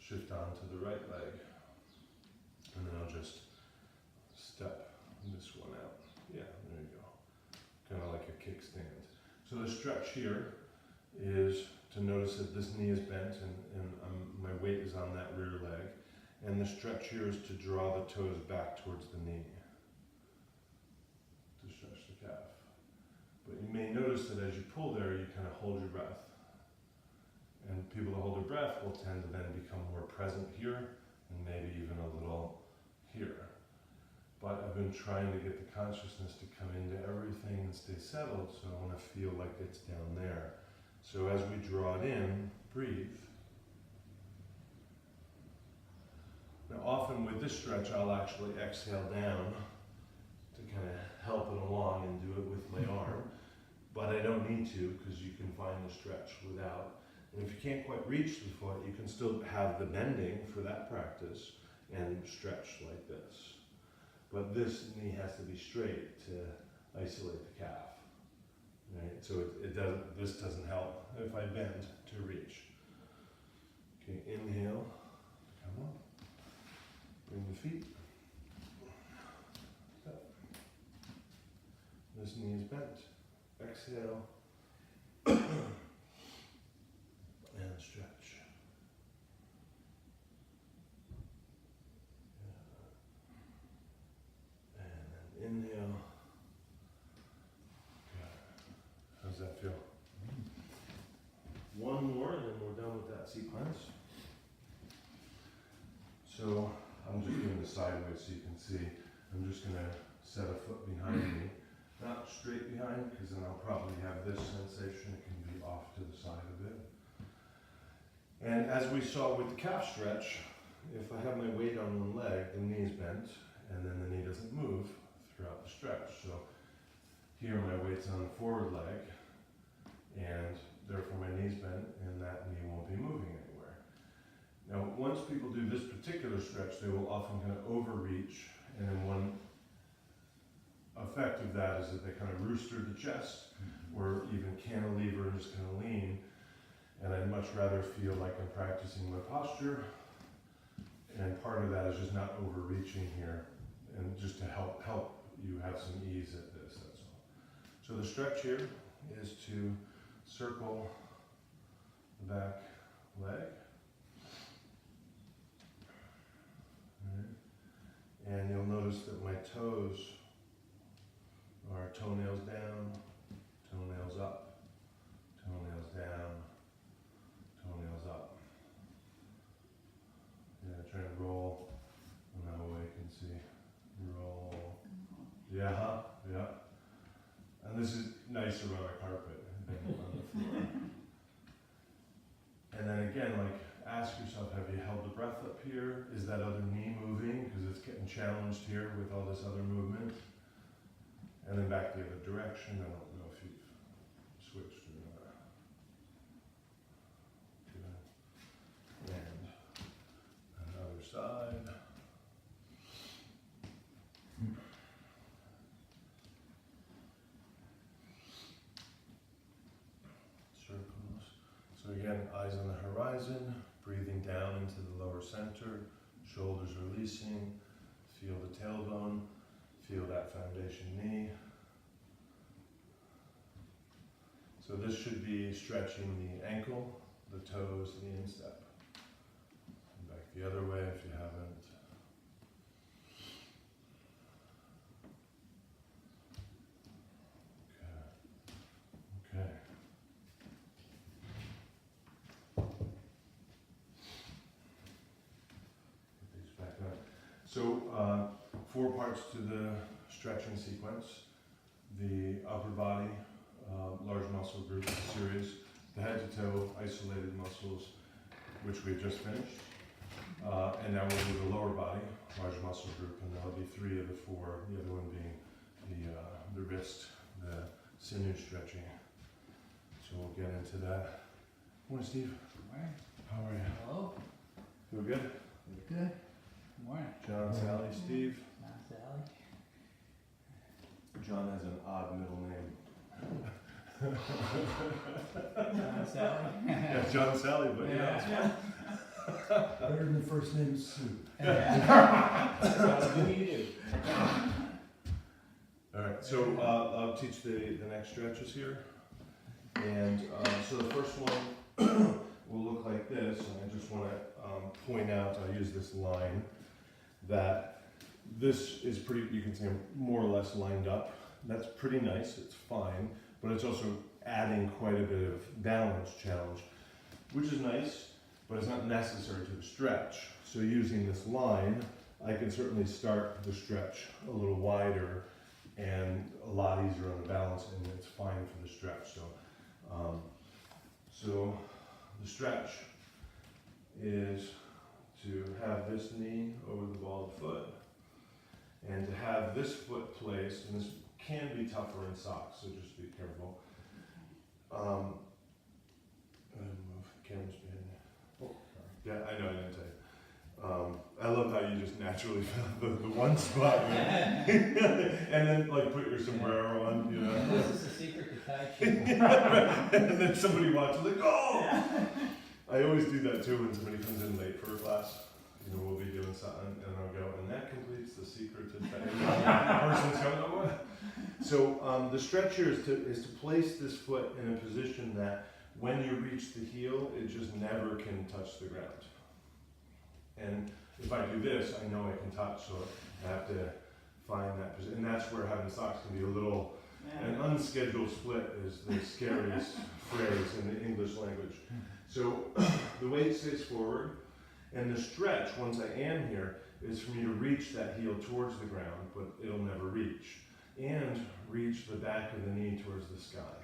Shift on to the right leg. And then I'll just step this one out. Yeah, there you go. Kind of like a kickstand. So the stretch here is to notice that this knee is bent and my weight is on that rear leg. And the stretch here is to draw the toes back towards the knee. To stretch the calf. But you may notice that as you pull there, you kind of hold your breath. And people that hold their breath will tend to then become more present here and maybe even a little here. But I've been trying to get the consciousness to come into everything and stay settled, so I want to feel like it's down there. So as we draw it in, breathe. Now often with this stretch, I'll actually exhale down to kind of help it along and do it with my arm. But I don't need to, because you can find the stretch without. And if you can't quite reach the foot, you can still have the bending for that practice and stretch like this. But this knee has to be straight to isolate the calf, right? So this doesn't help if I bend to reach. Okay, inhale, come on. Bring the feet. Step. This knee is bent. Exhale. And stretch. Inhale. How's that feel? One more and then we're done with that sequence. So I'm just doing the sideways so you can see. I'm just going to set a foot behind me. Not straight behind, because then I'll probably have this sensation. It can be off to the side a bit. And as we saw with the calf stretch, if I have my weight on one leg, the knee is bent, and then the knee doesn't move throughout the stretch. So here my weight's on the forward leg, and therefore my knee's bent and that knee won't be moving anywhere. Now, once people do this particular stretch, they will often kind of overreach, and then one effect of that is that they kind of rooster the chest, or even cantilever and just kind of lean. And I'd much rather feel like I'm practicing my posture, and part of that is just not overreaching here, and just to help you have some ease at this, that's all. So the stretch here is to circle the back leg. And you'll notice that my toes are toenails down, toenails up, toenails down, toenails up. Yeah, try to roll when I'm awake and see. Roll. Yeah, yeah. And this is nicer on a carpet than on the floor. And then again, like, ask yourself, have you held the breath up here? Is that other knee moving? Because it's getting challenged here with all this other movement. And then back the other direction. I don't know if you've switched or not. Good. And another side. Circles. So again, eyes on the horizon, breathing down into the lower center, shoulders releasing, feel the tailbone, feel that foundation knee. So this should be stretching the ankle, the toes, and the instep. And back the other way if you haven't. Okay. Put these back on. So 4 parts to the stretching sequence. The upper body, large muscle group series, the head to toe isolated muscles, which we've just finished. And now we'll do the lower body, large muscle group, and there'll be 3 of the 4, the other one being the wrist, the sinew stretching. So we'll get into that. Morning, Steve. Morning. How are you? Hello. Feel good? Good. Morning. John, Sally, Steve. Not Sally. John has an odd middle name. Not Sally. Yeah, John Sally, but yeah. Better than the first name Sue. What do you do? All right, so I'll teach the next stretches here. And so the first one will look like this, and I just want to point out, I'll use this line, that this is pretty, you can say more or less lined up. That's pretty nice, it's fine, but it's also adding quite a bit of downwards challenge, which is nice, but it's not necessary to the stretch. So using this line, I can certainly start the stretch a little wider and a lot easier on the balance, and it's fine for the stretch. So the stretch is to have this knee over the ball of the foot, and to have this foot placed, and this can be tougher in socks, so just be careful. Camera's behind you. Oh, sorry. Yeah, I know, I didn't tell you. I love how you just naturally found the one spot, and then like put your sombrero on, you know. This is the secret to Tàijíquán. And then somebody watches like, oh! I always do that too when somebody comes in late for a class. You know, we'll be doing something, and I'll go, and that completes the secret to Tàijíquán. Person's going, oh, what? So the stretch here is to place this foot in a position that when you reach the heel, it just never can touch the ground. And if I do this, I know I can touch, so I have to find that position. And that's where having socks can be a little, an unscheduled split is the scariest phrase in the English language. So the weight stays forward, and the stretch, once I am here, is for me to reach that heel towards the ground, but it'll never reach. And reach the back of the knee towards the sky.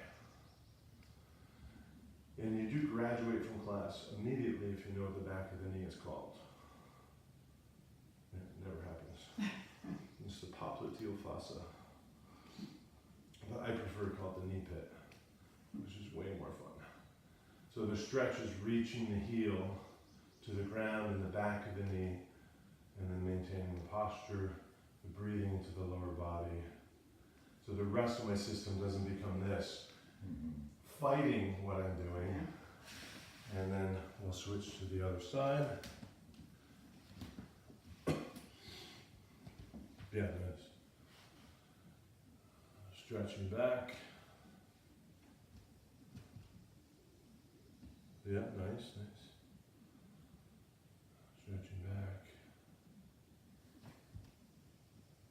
And you do graduate from class immediately if you know what the back of the knee is called. It never happens. It's the popliteal fossa. But I prefer to call it the knee pit, which is way more So the stretch is reaching the heel to the ground in the back of the knee, and then maintaining the posture, the breathing into the lower body. So the rest of my system doesn't become this, fighting what I'm doing. And then we'll switch to the other side. Yeah, nice. Stretching back. Yeah, nice, nice. Stretching back.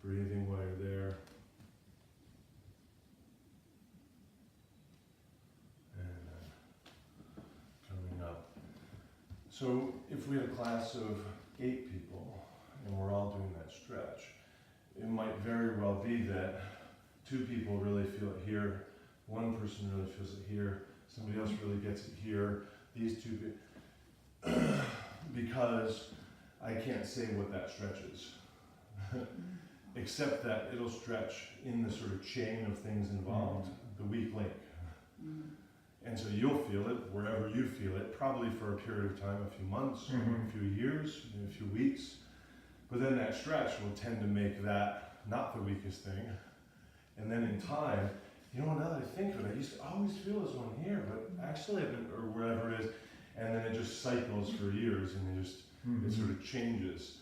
Breathing while you're there. And then coming up. So if we had a class of 8 people and we're all doing that stretch, it might very well be that 2 people really feel it here, 1 person really feels it here, somebody else really gets it here, these 2 because I can't say what that stretch is. Except that it'll stretch in the sort of chain of things involved, the weak link. And so you'll feel it wherever you feel it, probably for a period of time, a few months, a few years, maybe a few weeks. But then that stretch will tend to make that not the weakest thing. And then in time, you know, now that I think of it, I used to always feel this one here, but actually I've been, or wherever it is, and then it just cycles for years and it sort of changes.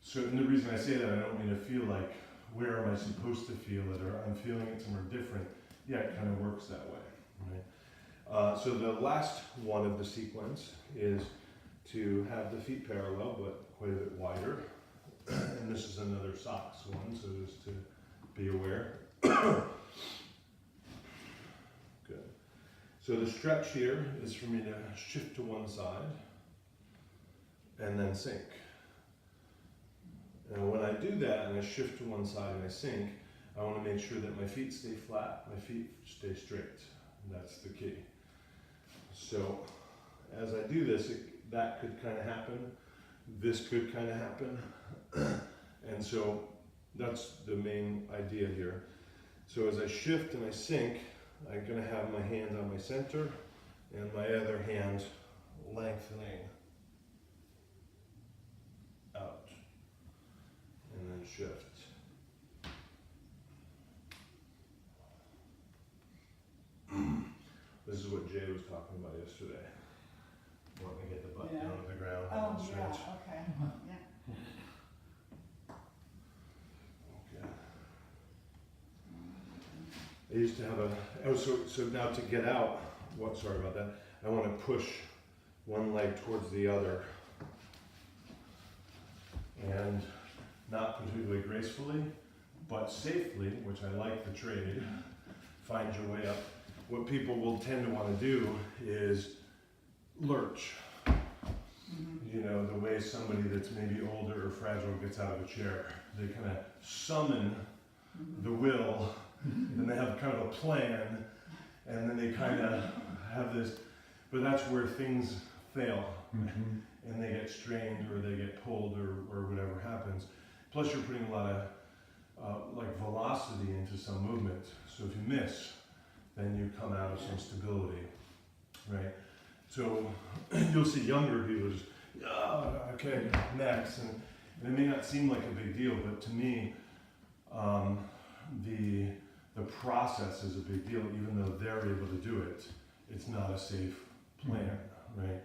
So, and the reason I say that, I don't mean to feel like, where am I supposed to feel it, or I'm feeling it somewhere different. Yeah, it kind of works that way, right? So the last one of the sequence is to have the feet parallel, but quite a bit wider. And this is another socks one, so just to be aware. Good. So the stretch here is for me to shift to one side and then sink. And when I do that and I shift to one side and I sink, I want to make sure that my feet stay flat, my feet stay straight. That's the key. So as I do this, that could kind of happen. This could kind of happen. And so that's the main idea here. So as I shift and I sink, I'm going to have my hand on my center and my other hand lengthening out. And then shift. This is what Jay was talking about yesterday. Wanting to get the butt down to the ground and stretch. Okay, yeah. I used to have so now to get out, sorry about that, I want to push one leg towards the other. And not particularly gracefully, but safely, which I like the trade, find your way up. What people will tend to want to do is lurch. You know, the way somebody that's maybe older or fragile gets out of a chair. They kind of summon the will, and they have kind of a plan, and then they kind of have this, but that's where things fail, and they get strained or they get pulled or whatever happens. Plus you're putting a lot of like velocity into some movement, so if you miss, then you come out of some stability, right? So you'll see younger people just, okay, next, and it may not seem like a big deal, but to me, the process is a big deal. Even though they're able to do it, it's not a safe plan, right?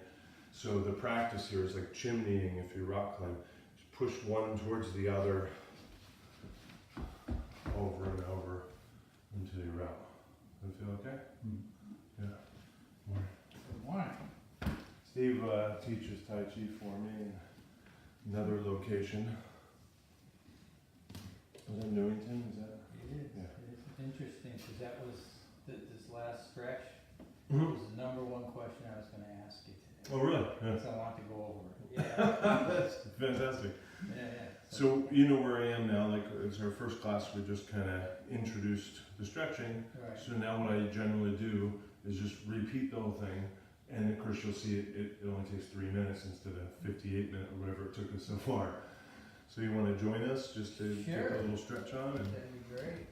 So the practice here is like chimneying. If you rock climb, just push one towards the other, over and over until you're out. Does it feel okay? Yeah. Morning. Good morning. Steve teaches Tai Chi for me in another location. Was that Newington? Is that? It is. Yeah. It's interesting because that was this last stretch. Mm-hmm. Was the #1 question I was going to ask you today. Oh, really? Yeah. So I want to go over it. Yeah. That's fantastic. Yeah. So you know where I am now. Like it's our first class. We just kind of introduced the stretching. Right. So now what I generally do is just repeat the whole thing. And of course you'll see it only takes 3 minutes instead of 58 minutes or whatever it took us so far. So you want to join us just to get a little stretch on? And That'd be great.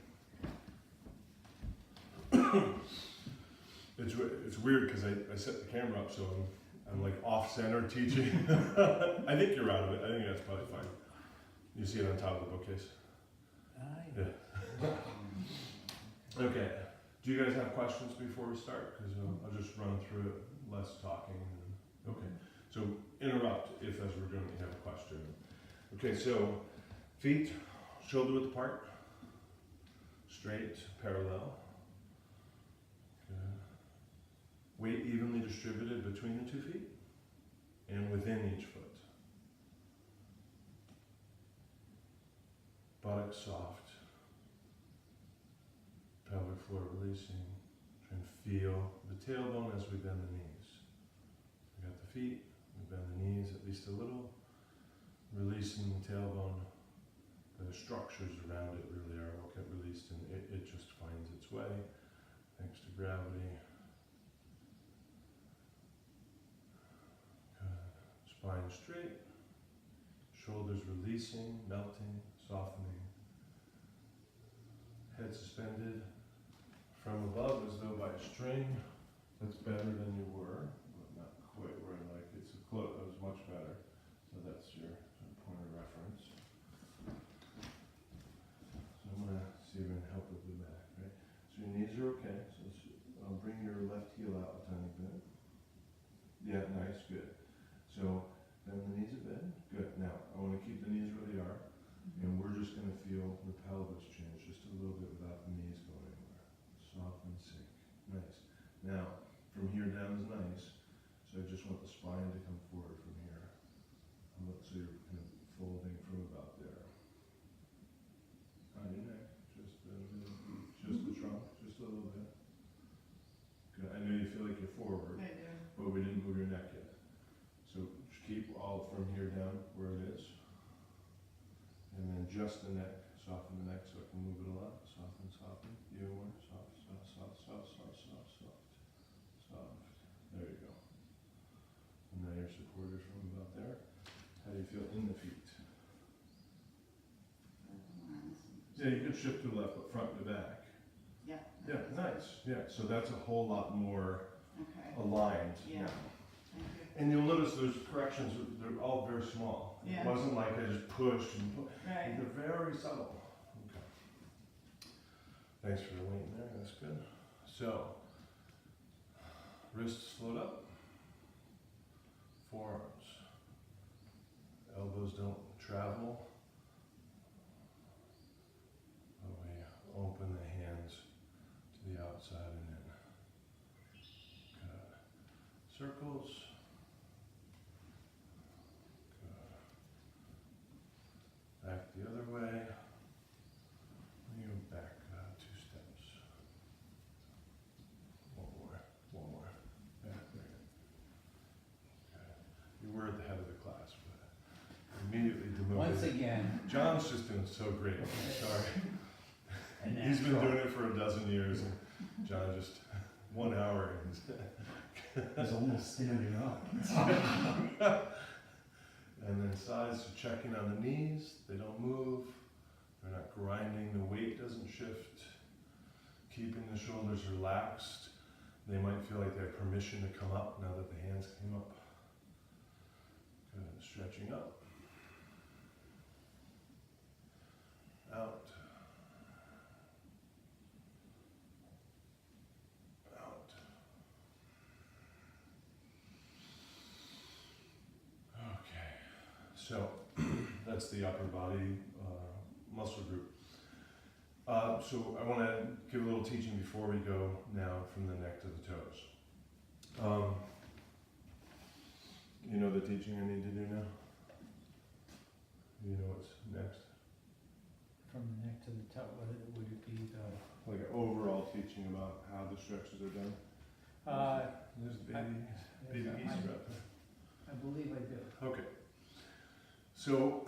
It's weird because I set the camera up so I'm like off center teaching. I think you're out of it. I think that's probably fine. You see it on top of the bookcase. Yeah. Okay. Do you guys have questions before we start? Because I'll just run through it, less talking. Okay. So interrupt if, as we're doing it, you have a question. Okay. So feet shoulder width apart, straight, parallel. Good. Weight evenly distributed between the 2 feet and within each foot. Buttocks soft. Pelvic floor releasing. Try and feel the tailbone as we bend the knees. We got the feet, we bend the knees at least a little. Releasing the tailbone. The structures around it really are what get released, and it just finds its way thanks to gravity. Good. Spine straight. Shoulders releasing, melting, softening. Head suspended from above as though by a string. That's better than you were, but not quite where I like it. So close, that was much better. So that's your point of reference. So I'm going to see if I can help with the back, right? So your knees are okay. So I'll bring your left heel out a tiny bit. Yeah, nice, good. So bend the knees a bit. Good. Now, I want to keep the knees where they are. And we're just going to feel the pelvis change just a little bit without the knees going anywhere. Soft and sink. Nice. Now, from here down is nice. So I just want the spine to come forward from here. So you're kind of folding from about there. On your neck. Just the trunk. Just a little bit. Good. I know you feel like you're forward. I do. But we didn't move your neck yet. So just keep all from here down where it is. And then just the neck, soften the neck so I can move it a lot. Soften, soften. Even more. Soft, soft, soft, soft, soft, soft, soft. Soft. There you go. And now your supporters from about there. How do you feel in the feet? Yeah, you could shift to the left, but front to back. Yeah. Yeah, nice. Yeah, so that's a whole lot more Okay. aligned Yeah. now. Thank you. And you'll notice those corrections, they're all very small. Yeah. It wasn't like I just pushed and Right. they're very subtle. Okay. Thanks for the waiting there, that's good. So, wrists float up, forearms, elbows don't travel. But we open the hands to the outside and in. Good. Circles. Back the other way. And you back 2 steps. One more. Back there. Okay. You were at the head of the class, but immediately demoted. Once again. John's just doing so great. Sorry. And He's been natural. doing it for a dozen years, and John just 1 hour and He's almost standing up. And then sides, so checking on the knees, they don't move, they're not grinding, the weight doesn't shift, keeping the shoulders relaxed. They might feel like they have permission to come up now that the hands came up. Good, stretching up. Out. Out. Okay. So that's the upper body muscle group. So I want to give a little teaching before we go now from the neck to the toes. You know the teaching I need to do now? You know what's next? From the neck to the toe, would it be the? Like an overall teaching about how the stretches are done? There's baby geese are up there. I believe I do. Okay. So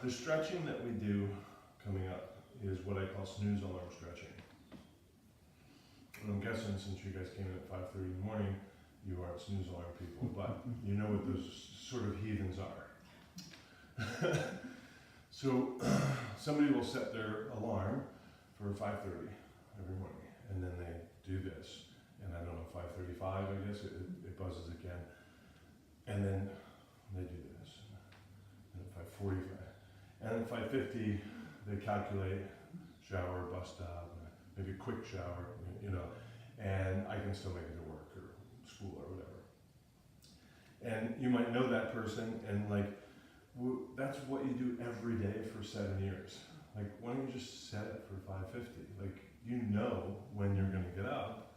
the stretching that we do coming up is what I call snooze alarm stretching. And I'm guessing since you guys came in at 5:30 in the morning, you aren't snooze alarm people, but you know what those sort of heathens are. So somebody will set their alarm for 5:30 every morning, and then they do this. and I don't know, 5:35, I guess, it buzzes again. And then they do this, and at 5:45. And at 5:50, they calculate shower, bus stop, maybe a quick shower, you know, and I can still make it to work or school or whatever. And you might know that person, and like, that's what you do every day for 7 years. Like, why don't you just set it for 5:50? Like, you know when you're gonna get up,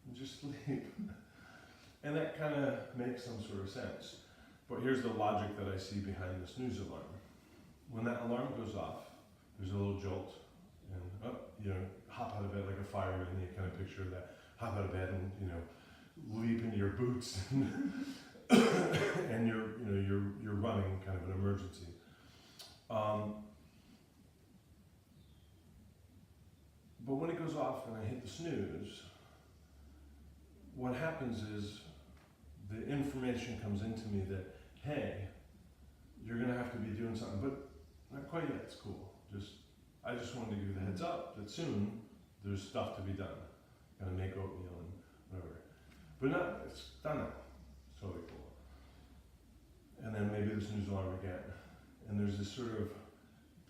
and just sleep. And that kind of makes some sort of sense. But here's the logic that I see behind the snooze alarm. When that alarm goes off, there's a little jolt, and you know, hop out of bed like a fireman. You kind of picture that, hop out of bed and, you know, leap into your boots, and you're running, kind of an emergency. But when it goes off and I hit the snooze, what happens is the information comes into me that, hey, you're gonna have to be doing something, but not quite yet, it's cool. I just wanted to give you the heads up that soon there's stuff to be done. Gotta make oatmeal and whatever. But it's done now. It's totally cool. And then maybe the snooze alarm again. And there's this sort of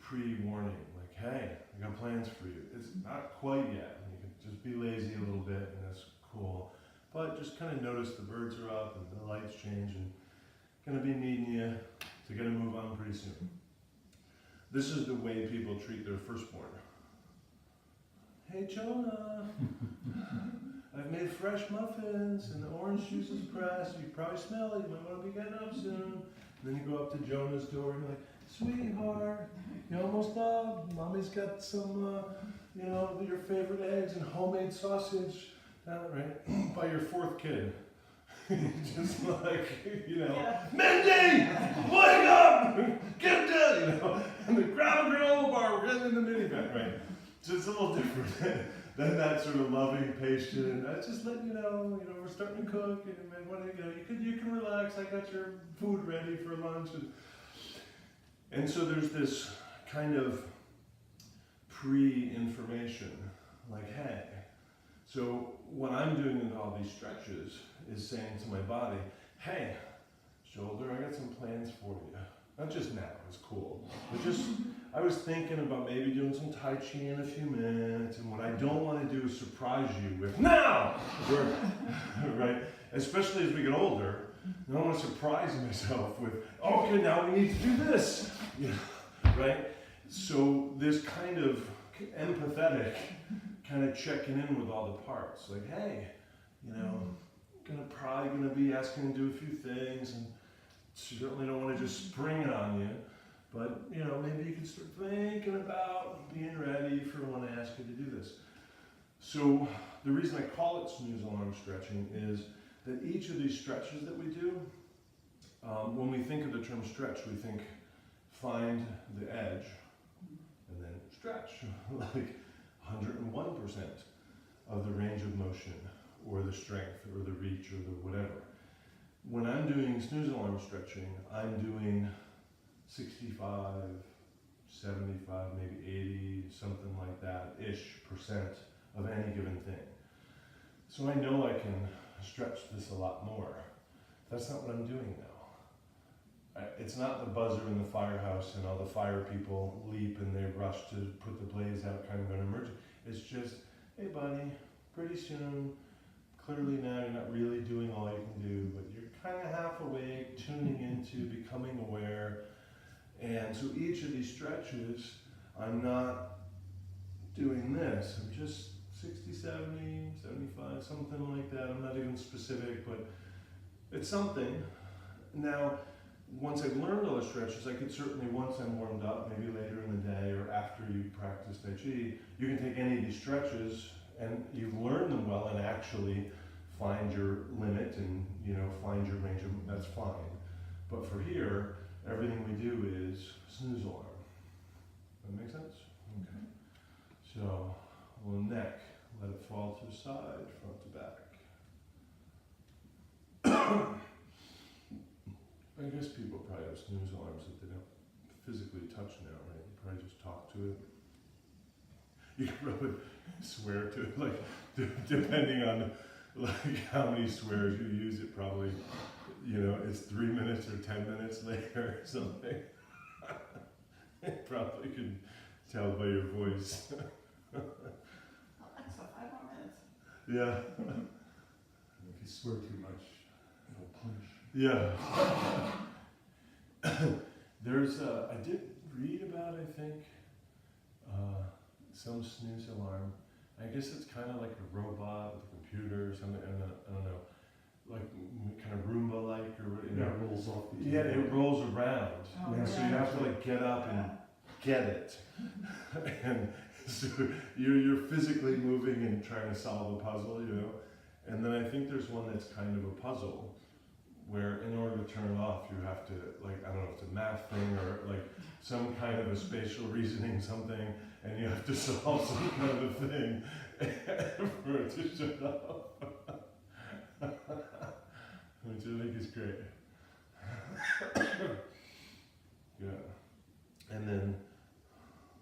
pre-warning, like, hey, I got plans for you. It's not quite yet. You can just be lazy a little bit, and that's cool. But just kind of notice the birds are up and the lights change, and gonna be needing you to get a move on pretty soon. This is the way people treat their firstborn. Hey Jonah, I've made fresh muffins and the orange juice is pressed. You probably smell it, you might want to be getting up soon. And then you go up to Jonah's door and you're like, sweetheart, you almost up. Mommy's got some, you know, your favorite eggs and homemade sausage. Right? By your fourth kid. Just like, you know, yeah. Mindy, wake up, get down, you know, and the grab a granola bar, we're getting in the minivan, right? So it's a little different than that sort of loving, patient. I just let you know, we're starting to cook, and what, you know, you can relax. I got your food ready for lunch, and so there's this kind of pre-information, like, hey. So what I'm doing in all these stretches is saying to my body, hey, shoulder, I got some plans for you. Not just now, it's cool. But just, I was thinking about maybe doing some Tai Chi in a few minutes, and what I don't want to do is surprise you with, now! Right? Especially as we get older, I don't want to surprise myself with, okay, now we need to do this. Yeah. Right? So this kind of empathetic, kind of checking in with all the parts, like, hey, you know, probably gonna be asking to do a few things, and certainly don't want to just spring it on you, but you know, maybe you can start thinking about being ready for when I ask you to do this. So the reason I call it snooze alarm stretching is that each of these stretches that we do, when we think of the term stretch, we think find the edge and then stretch, like 101% of the range of motion, or the strength, or the reach, or the whatever. When I'm doing snooze alarm stretching, I'm doing 65, 75, maybe 80, something like that-ish percent of any given thing. So I know I can stretch this a lot more. That's not what I'm doing now. It's not the buzzer in the firehouse and all the fire people leap and they rush to put the blaze out, kind of an emergency. It's just, hey buddy, pretty soon, clearly now you're not really doing all you can do, but you're kind of half awake, tuning into, becoming aware. And so each of these stretches, I'm not doing this. I'm just 60, 70, 75, something like that. I'm not even specific, but it's something. Now, once I've learned all the stretches, I could certainly, once I'm warmed up, maybe later in the day or after you practice Tai Chi, you can take any of these stretches and you've learned them well and actually find your limit and, you know, find your range of, that's fine. But for here, everything we do is snooze alarm. That make sense? Okay. So, well, neck, let it fall to the side, front to back. I guess people probably have snooze alarms that they don't physically touch now, right? You probably just talk to it. You can probably swear to it, like, depending on like how many swears you use. It probably, you know, it's 3 minutes or 10 minutes later or something. It probably can tell by your voice. Alexa, 5 more minutes. Yeah. If you swear too much, it'll punish. Yeah. There's I did read about, I think, some snooze alarm. I guess it's kind of like a robot with a computer or something. I don't know, like kind of Roomba-like or what, you Yeah, know. it rolls off the Yeah, it rolls around. Oh, Yeah, So you have to like get up and get it, and so you're physically moving and trying to solve a puzzle, you know. And then I think there's one that's kind of a puzzle, where in order to turn it off, you have to, like, I don't know if it's a math thing or like some kind of a spatial reasoning something, and you have to solve some kind of thing for it to shut off. Which I think is great. Yeah. And then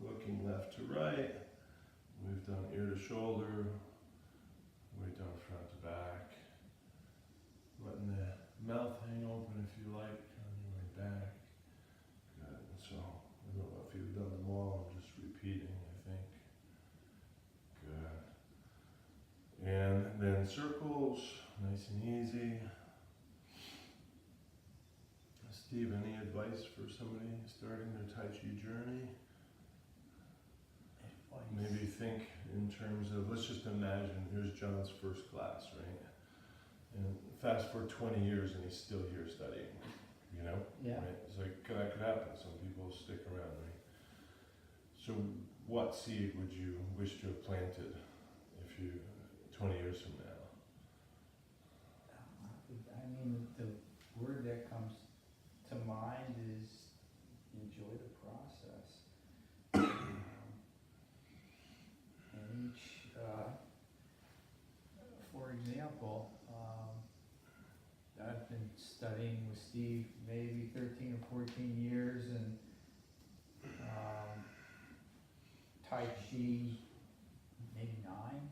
looking left to right, we've done ear to shoulder, way down front to back, letting the mouth hang open if you like on your way back. Good. So I don't know if you've done them all, I'm just repeating, I think. Good. And then circles, nice and easy. Steve, any advice for somebody starting their Tai Chi journey? Maybe think in terms of, let's just imagine, here's John's first class, right? And fast forward 20 years and he's still here studying, you know? Yeah. Right? It's like, that could happen. Some people stick around, right? So what seed would you wish to have planted if you, 20 years from now? I mean, the word that comes to mind is enjoy the process. And each, for example, I've been studying with Steve maybe 13 or 14 years, and Tai Chi maybe 9.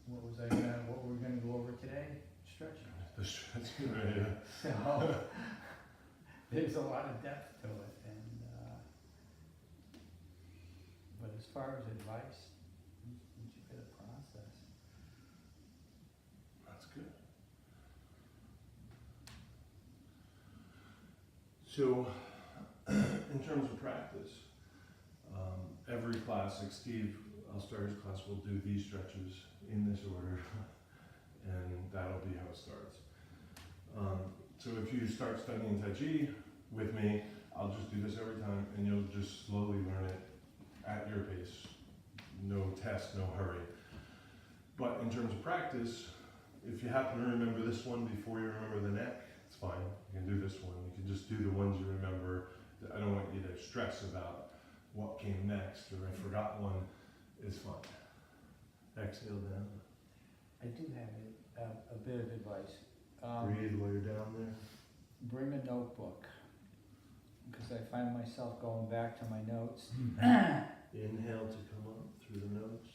And what were we gonna go over today? Stretching. The stretching, right? Yeah. So there's a lot of depth to it, and but as far as advice, enjoy the process. That's good. So, in terms of practice, every class, like Steve, I'll start his class, we'll do these stretches in this order, and that'll be how it starts. So if you start studying Tai Chi with me, I'll just do this every time, and you'll just slowly learn it at your pace. No test, no hurry. But in terms of practice, if you happen to remember this one before you remember the neck, it's fine. You can do this one. You can just do the ones you remember. I don't want you to stress about what came next, or I forgot one. It's fine. Exhale down. I do have a bit of advice. Breathe while you're down there. Bring a notebook, because I find myself going back to my notes. Inhale to come up through the nose.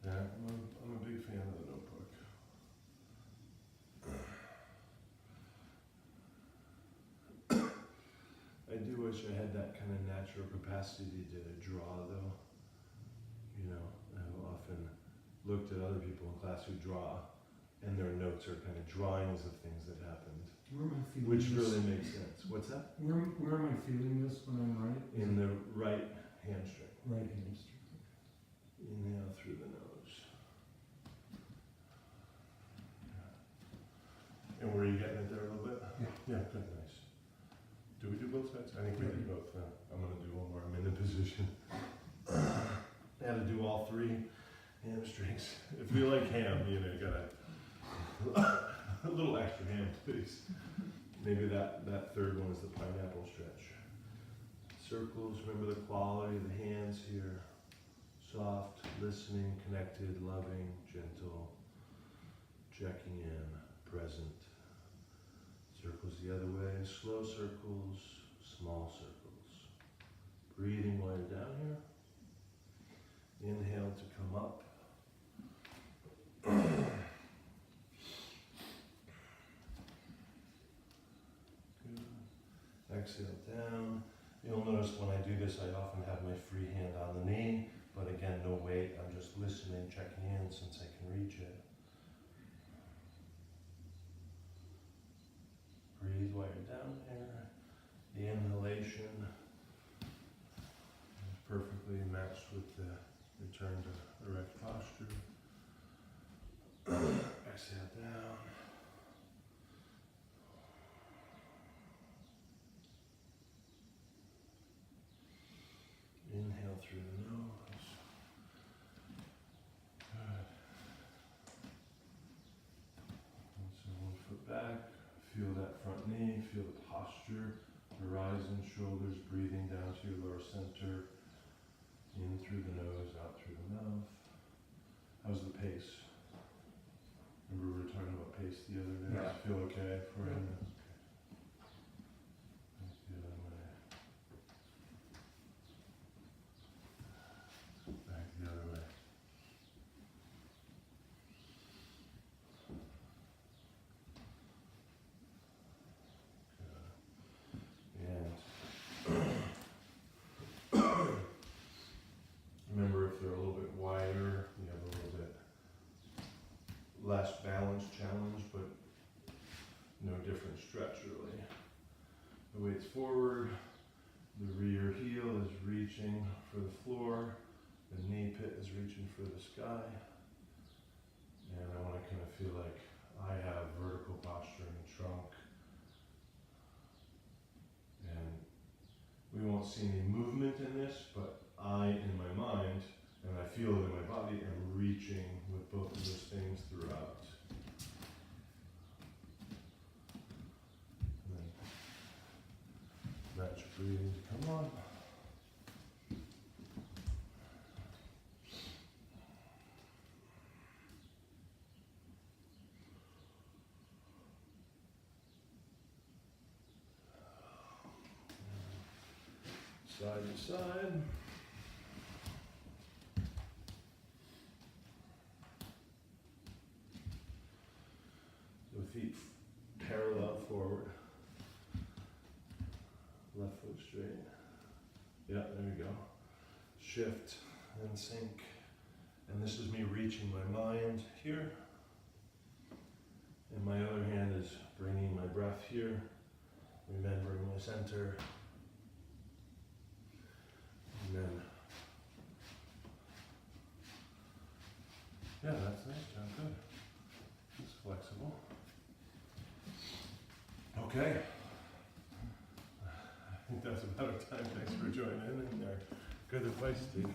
Yeah, I'm a big fan of the notebook. I do wish I had that kind of natural capacity to draw, though. You know, I've often looked at other people in class who draw, and their notes are kind of drawings of things that happened, Where am I feeling which this? really makes sense. What's that? Where am I feeling this when I'm right? In the right hamstring. Right hamstring. Inhale through the nose. And were you getting it there a little bit? Yeah. Yeah, good, nice. Do we do both sides? I think we did both. I'm going to do one more. I'm in the position. I had to do all 3 hamstrings. If you like ham, you know, you got a little extra ham, please. Maybe that third one is the pineapple stretch. Circles, remember the quality of the hands here. Soft, listening, connected, loving, gentle, checking in, present. Circles the other way, slow circles, small circles. Breathing while you're down here. Inhale to come up. Good. Exhale down. You'll notice when I do this, I often have my free hand on the knee, but again, no weight. I'm just listening, checking in since I can reach it. Breathe while you're down here. The inhalation is perfectly matched with the return to erect posture. Exhale down. Inhale through the nose. Good. And so 1 foot back. Feel that front knee. Feel the posture. Horizon, shoulders, breathing down to your lower center. In through the nose, out through the mouth. How's the pace? Remember we were talking about pace the other day? Yeah. Feel okay for Yeah. him? Back the other way. Back the other way. Good. And remember, if they're a little bit wider, you have a little bit less balance challenge, but no different stretch really. The weight's forward, the rear heel is reaching for the floor, the knee pit is reaching for the sky, and I want to kind of feel like I have vertical posture in the trunk, and we won't see any movement in this, but I, in my mind, and I feel it in my body, am reaching with both of those things throughout. And then match your breathing to come on. Side to side. The feet parallel forward. Left foot straight. Yeah, there we go. Shift and sink. And this is me reaching my mind here. And my other hand is bringing my breath here, remembering my center. And then, yeah, that's nice, John, good. It's flexible. Okay. I think that's about our time. Thanks for joining in, and good advice, Steve.